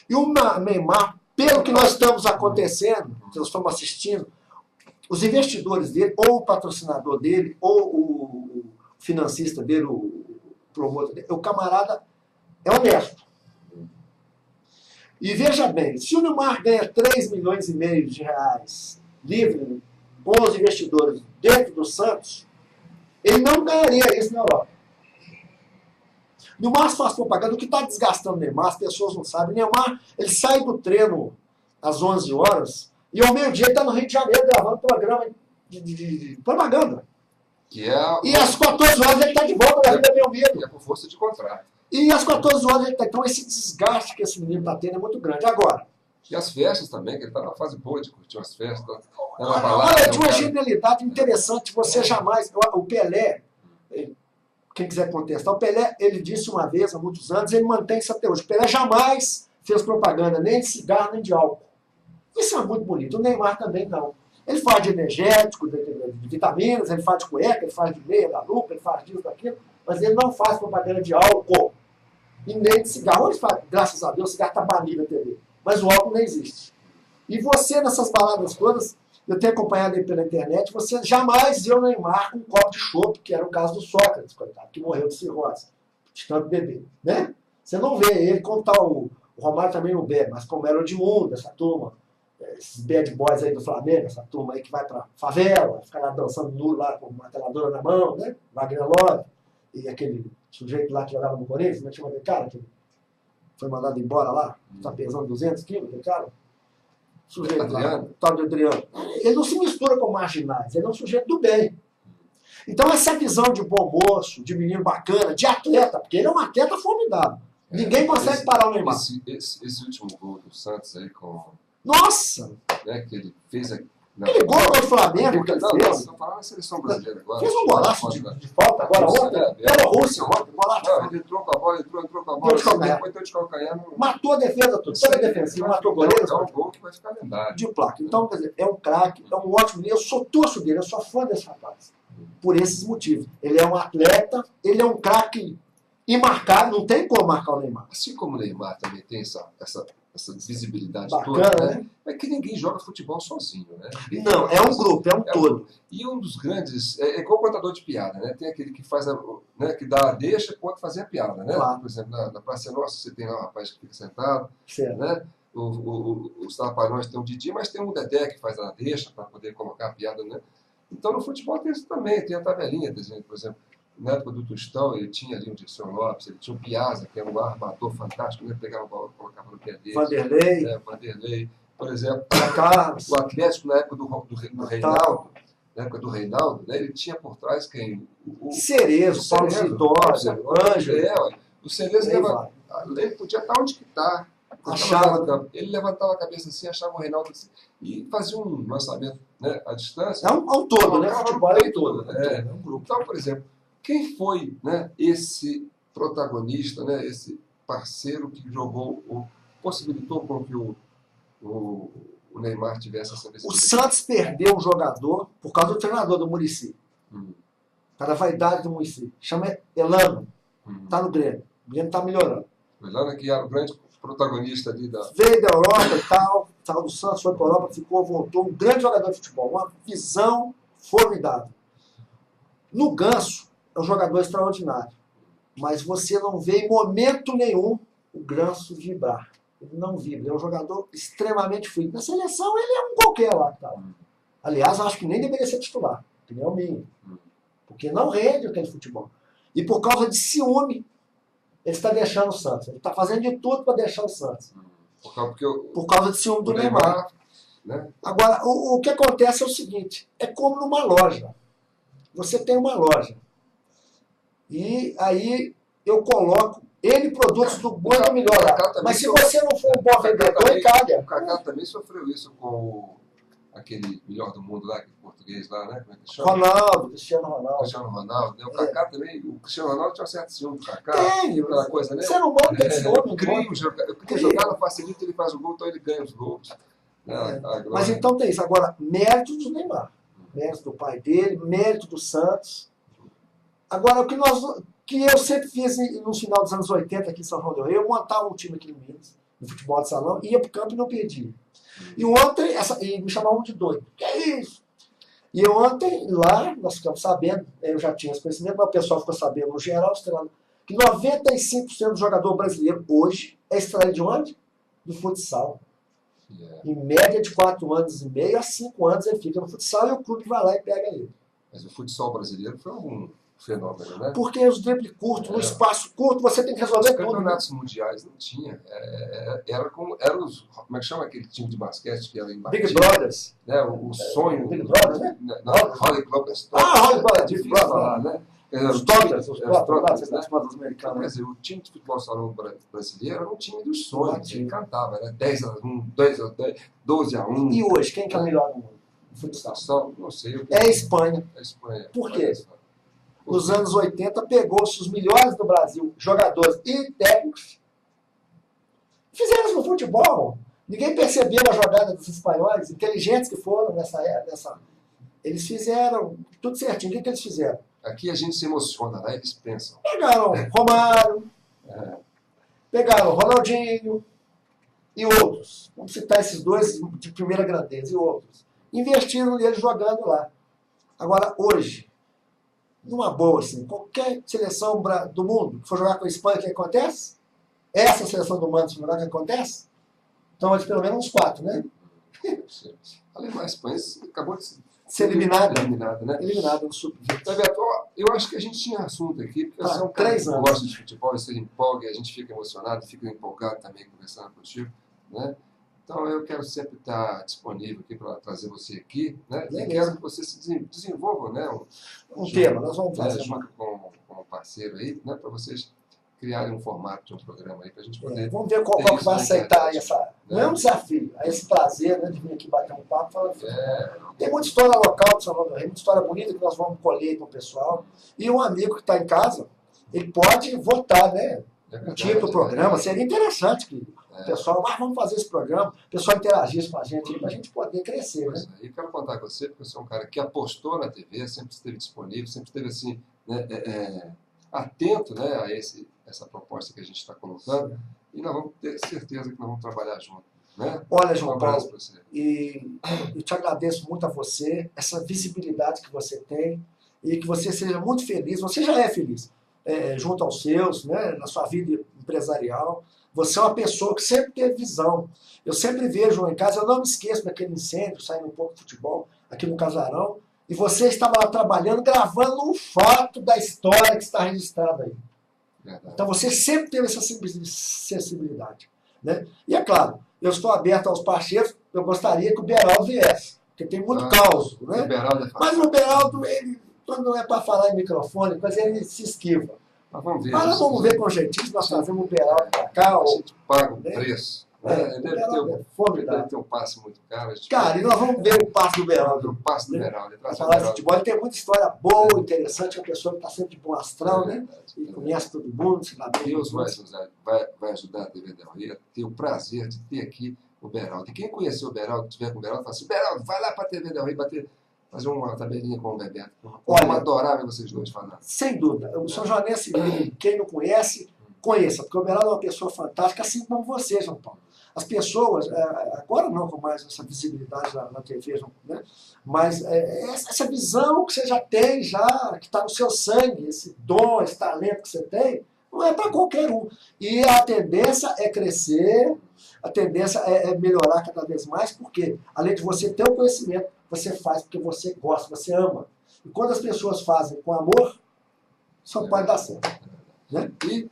E o Neymar, pelo que nós estamos acontecendo, que nós estamos assistindo, os investidores dele, ou o patrocinador dele, ou o financista dele, o promotor dele, o camarada é honesto. E veja bem, se o Neymar ganha 3 milhões e meio de reais livre com os investidores dentro do Santos, ele não ganharia isso na Europa. O Neymar faz propaganda, o que está desgastando o Neymar, as pessoas não sabem. O Neymar, ele sai do treino às 11 horas e ao meio-dia ele está no Rio de Janeiro gravando programa de propaganda. E às 14 horas ele está de volta na Vida Meu Medo. E é por força de contrato. E às 14 horas ele está. Então esse desgaste que esse menino está tendo é muito grande. Agora. E as festas também, que ele está na fase boa de curtir as festas. Olha, tinha uma genialidade interessante. Você jamais. O Pelé, quem quiser contestar, o Pelé, ele disse uma vez, há muitos anos, ele mantém isso até hoje. O Pelé jamais fez propaganda nem de cigarro, nem de álcool. Isso é muito bonito. O Neymar também não. Ele faz de energético, de vitaminas, ele faz de cueca, ele faz de meia da lupa, ele faz disso, daquilo, mas ele não faz propaganda de álcool e nem de cigarro. Ele faz, graças a Deus, o cigarro está banido na TV, mas o álcool não existe. E você, nessas baladas todas, eu tenho acompanhado aí pela internet, você jamais viu o Neymar com um copo de chopp, que era o caso do Sócrates, coitado, que morreu de cirrose, de tanto beber. Né? Você não vê ele, como tá o Romário também não bebe, mas como era o Edmundo, essa turma, esses bad boys aí do Flamengo, essa turma aí que vai pra favela, fica lá dançando nu lá com uma teladora na mão, né? Wagner Love, e aquele sujeito lá que jogava no Corinthians, como é que chama aquele cara? Que foi mandado embora lá, tá pesando 200 quilos, aquele cara? Sujeito lá, tal de Adriano. Ele não se mistura com marginais, ele é um sujeito do bem. Então essa visão de bom moço, de menino bacana, de atleta, porque ele é um atleta formidável. Ninguém consegue parar o Neymar. Esse último gol do Santos aí com... Nossa! Né, que ele fez aquele gol do Flamengo que ele fez. Estou falando da seleção brasileira agora. Fez um golaço de falta agora ontem. Pela Rússia ontem, golaço. Não, ele entrou com a bola, entrou com a bola. Depois deu de calcanhar. Matou a defesa toda. Toda a defensiva, matou o goleiro. É um gol que vai ficar lendário. De placa. Então, quer dizer, é um craque, é um ótimo menino. Eu sou torço dele, eu sou fã desse rapaz. Por esses motivos. Ele é um atleta, ele é um craque imarcável, não tem como marcar o Neymar. Assim como o Neymar também tem essa visibilidade bacana, toda, né? É que ninguém joga futebol sozinho, né? Não, é um grupo, é um todo. E um dos grandes, é igual contador de piada, né? Tem aquele que faz, né, que dá a deixa para o outro fazer a piada, né? Claro. Por exemplo, na Praça Nossa você tem lá um rapaz que fica sentado, certo, né? Os Trapalhões tem o Didi, mas tem o Dedé que faz a deixa para poder colocar a piada, né? Então no futebol tem isso também, tem a tabelinha, por exemplo, na época do Tostão, ele tinha ali o Dirceu Lopes, ele tinha o Piazza, que era um armador fantástico, ele pegava a bola e colocava no pé dele. Vanderlei. Vanderlei. Por exemplo, Carlos, o Atlético, na época do Reinaldo, na época do Reinaldo, né, ele tinha por trás quem? Cerezo, Paulo Sidório, Ângelo. O Cerezo ele podia estar onde que está. Ele levantava a cabeça assim, achava o Reinaldo assim, e fazia um lançamento, né, à distância. É um todo, né? Futebol é um todo. É um grupo. Então, por exemplo, quem foi, né, esse protagonista, né, esse parceiro que possibilitou com que o Neymar tivesse essa O Santos perdeu um jogador por causa do treinador do Muricy. Da vaidade do Muricy. Chama Elano. Está no Grêmio. O Grêmio está melhorando. O Elano, que era o grande protagonista ali da... Veio da Europa e tal, saiu do Santos, foi para a Europa, ficou, voltou. Um grande jogador de futebol. Uma visão formidável. No Ganso, é um jogador extraordinário. Mas você não vê em momento nenhum o Ganso vibrar. Ele não vibra. Ele é um jogador extremamente frio. Na seleção, ele é um qualquer lá. Tá? Aliás, acho que nem deveria ser titular. Opinião minha. Porque não rende aquele futebol. E por causa de ciúme, ele está deixando o Santos. Ele está fazendo de tudo para deixar o Santos. Por causa de ciúme do Neymar. Né? Agora, o que acontece é o seguinte. É como numa loja. Você tem uma loja. E aí eu coloco produtos do bom e do melhor. Mas se você não for um bom vendedor, ele caga. O Kaká também sofreu isso com aquele melhor do mundo lá, aquele português lá, né? Como é que chama? Cristiano Ronaldo. Né? O Kaká também, o Cristiano Ronaldo tinha um certo ciúme do Kaká. Aquela coisa, né? Você não pode ter ciúme. Eu queria jogar, não facilita, ele faz o gol, então ele ganha os gols. Mas então tem isso. Agora, mérito do Neymar. Mérito do pai dele, mérito do Santos. Agora, o que eu sempre fiz no final dos anos 80 aqui em São João del Rei, eu montava um time aqui no Minas, no futebol de salão, ia pro campo e não perdia. E ontem, me chamavam de doido. Que é isso? E ontem, lá, nós ficamos sabendo, eu já tinha esse conhecimento, mas o pessoal ficou sabendo, no geral, que 95% do jogador brasileiro hoje é extraído de onde? Do futsal. Em média de 4 anos e meio a 5 anos ele fica no futsal e o clube vai lá e pega ele. Mas o futsal brasileiro foi um fenômeno, né? Porque os dribles curtos, no espaço curto, você tem que resolver tudo. Os campeonatos mundiais não tinha. Era os... Como é que chama aquele time de basquete que era em Big Brothers. Né? O sonho... Big Brothers, né? Holly Club. Holly Club. Difícil falar, né? Os Totters, os americanos. Quer dizer, o time de futebol salão brasileiro era um time dos sonhos. Ele cantava, né? 10-1, 2-10, 12-1. E hoje, quem que é o melhor do mundo? Futsal, não sei. É a Espanha. Por quê? Nos anos 80, pegou-se os melhores do Brasil, jogadores e técnicos, fizeram isso no futebol. Ninguém percebeu a jogada dos espanhóis, inteligentes que foram nessa época. Eles fizeram tudo certinho. O que eles fizeram? Aqui a gente se emociona, lá eles pensam. Pegaram Romário, pegaram Ronaldinho e outros. Vamos citar esses dois de primeira grandeza e outros. Investiram neles jogando lá. Agora, hoje, numa boa, assim, qualquer seleção do mundo que for jogar com a Espanha, o que acontece? Essa seleção do mundo, se for jogar, o que acontece? Então, pelo menos uns 4, né? A Espanha acabou de ser eliminada. Né? Eliminada no sub-20. Eu acho que a gente tinha assunto aqui, porque você é um 3 anos. Gosta de futebol, você empolga, a gente fica emocionado, fica empolgado também conversando contigo, né? Então eu quero sempre estar disponível aqui para trazer você aqui, né? E quero que você se desenvolva, né? Um tema, nós vamos fazer. Junto com um parceiro aí, né? Para vocês criarem um formato de um programa aí para a gente poder... Vamos ver qual que vai aceitar essa... Não é um desafio, é esse prazer, né, de vir aqui bater um papo. Tem muita história local de São João del Rei, muita história bonita que nós vamos colher com o pessoal. E um amigo que está em casa, ele pode votar, né? O título do programa, seria interessante que o pessoal, vamos fazer esse programa, o pessoal interagisse com a gente, para a gente poder crescer, né? E quero contar com você, porque você é um cara que apostou na TV, sempre esteve disponível, sempre esteve assim, né, atento, né, a essa proposta que a gente está colocando, e nós vamos ter certeza que nós vamos trabalhar junto. Né? Olha, João Paulo, e eu te agradeço muito a você, essa visibilidade que você tem, e que você seja muito feliz, você já é feliz, junto aos seus, né, na sua vida empresarial. Você é uma pessoa que sempre teve visão. Eu sempre vejo em casa, eu não me esqueço daquele incêndio, saindo um pouco de futebol, aqui no Casarão, e você estava lá trabalhando, gravando um fato da história que está registrado aí. Verdade. Então você sempre teve essa sensibilidade. né? E é claro, eu estou aberto aos parceiros, eu gostaria que o Beraldo viesse, porque tem muito caos, né? Mas o Beraldo, ele, quando é para falar em microfone, mas ele se esquiva. Mas vamos ver. Mas vamos ver com jeitinho se nós fazemos o Beraldo para cá. A gente paga o preço. Deve ter um passe muito caro. Cara, e nós vamos ver o passe do Beraldo. O passe do Beraldo. Para falar de futebol, ele tem muita história boa, interessante, é uma pessoa que está sempre de bom astral, né? E conhece todo mundo, se dá bem. Deus vai ajudar a TV Del Rey a ter o prazer de ter aqui o Beraldo. E quem conheceu o Beraldo, tiver com o Beraldo, fala assim: Beraldo, vai lá para a TV Del Rey fazer uma tabelinha com o Bebeto. Vamos adorar ver vocês dois falando. Sem dúvida. O São Joanense, quem não conhece, conheça, porque o Beraldo é uma pessoa fantástica, assim como você, João Paulo. As pessoas, agora não com mais essa visibilidade na TV, né? Mas essa visão que você já tem, que está no seu sangue, esse dom, esse talento que você tem, não é para qualquer um. E a tendência é crescer, a tendência é melhorar cada vez mais, porque além de você ter o conhecimento, você faz porque você gosta, você ama. E quando as pessoas fazem com amor, só pode dar certo. Né? E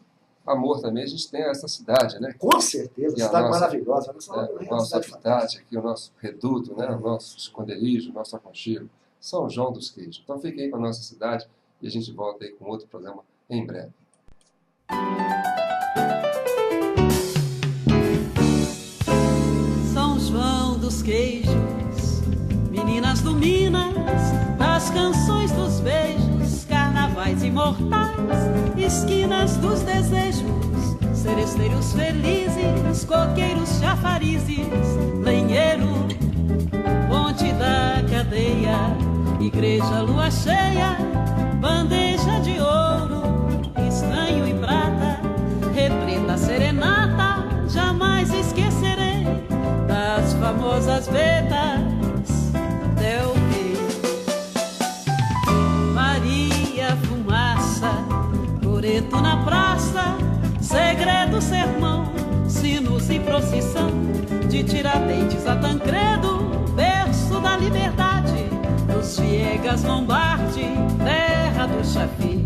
amor também, a gente tem essa cidade, né? Com certeza, uma cidade maravilhosa. A nossa habitat aqui, o nosso reduto, né? O nosso esconderijo, o nosso aconchego, São João dos Queijos. Então fique aí com a nossa cidade e a gente volta aí com outro programa em breve. São João dos Queijos, meninas do Minas, das canções dos beijos, carnavais imortais, esquinas dos desejos, seresteiros felizes, coqueiros chafarizes, lenheiro, ponte da cadeia, igreja lua cheia, bandeja de ouro, estanho e prata, repleta serenata, jamais esquecerei das famosas vetas Del Rey. Maria Fumaça, coreto na praça, segredo sermão, sinos e procissão, de Tiradentes a Tancredo, berço da liberdade, dos Viegas Lombardi, terra do Chafi.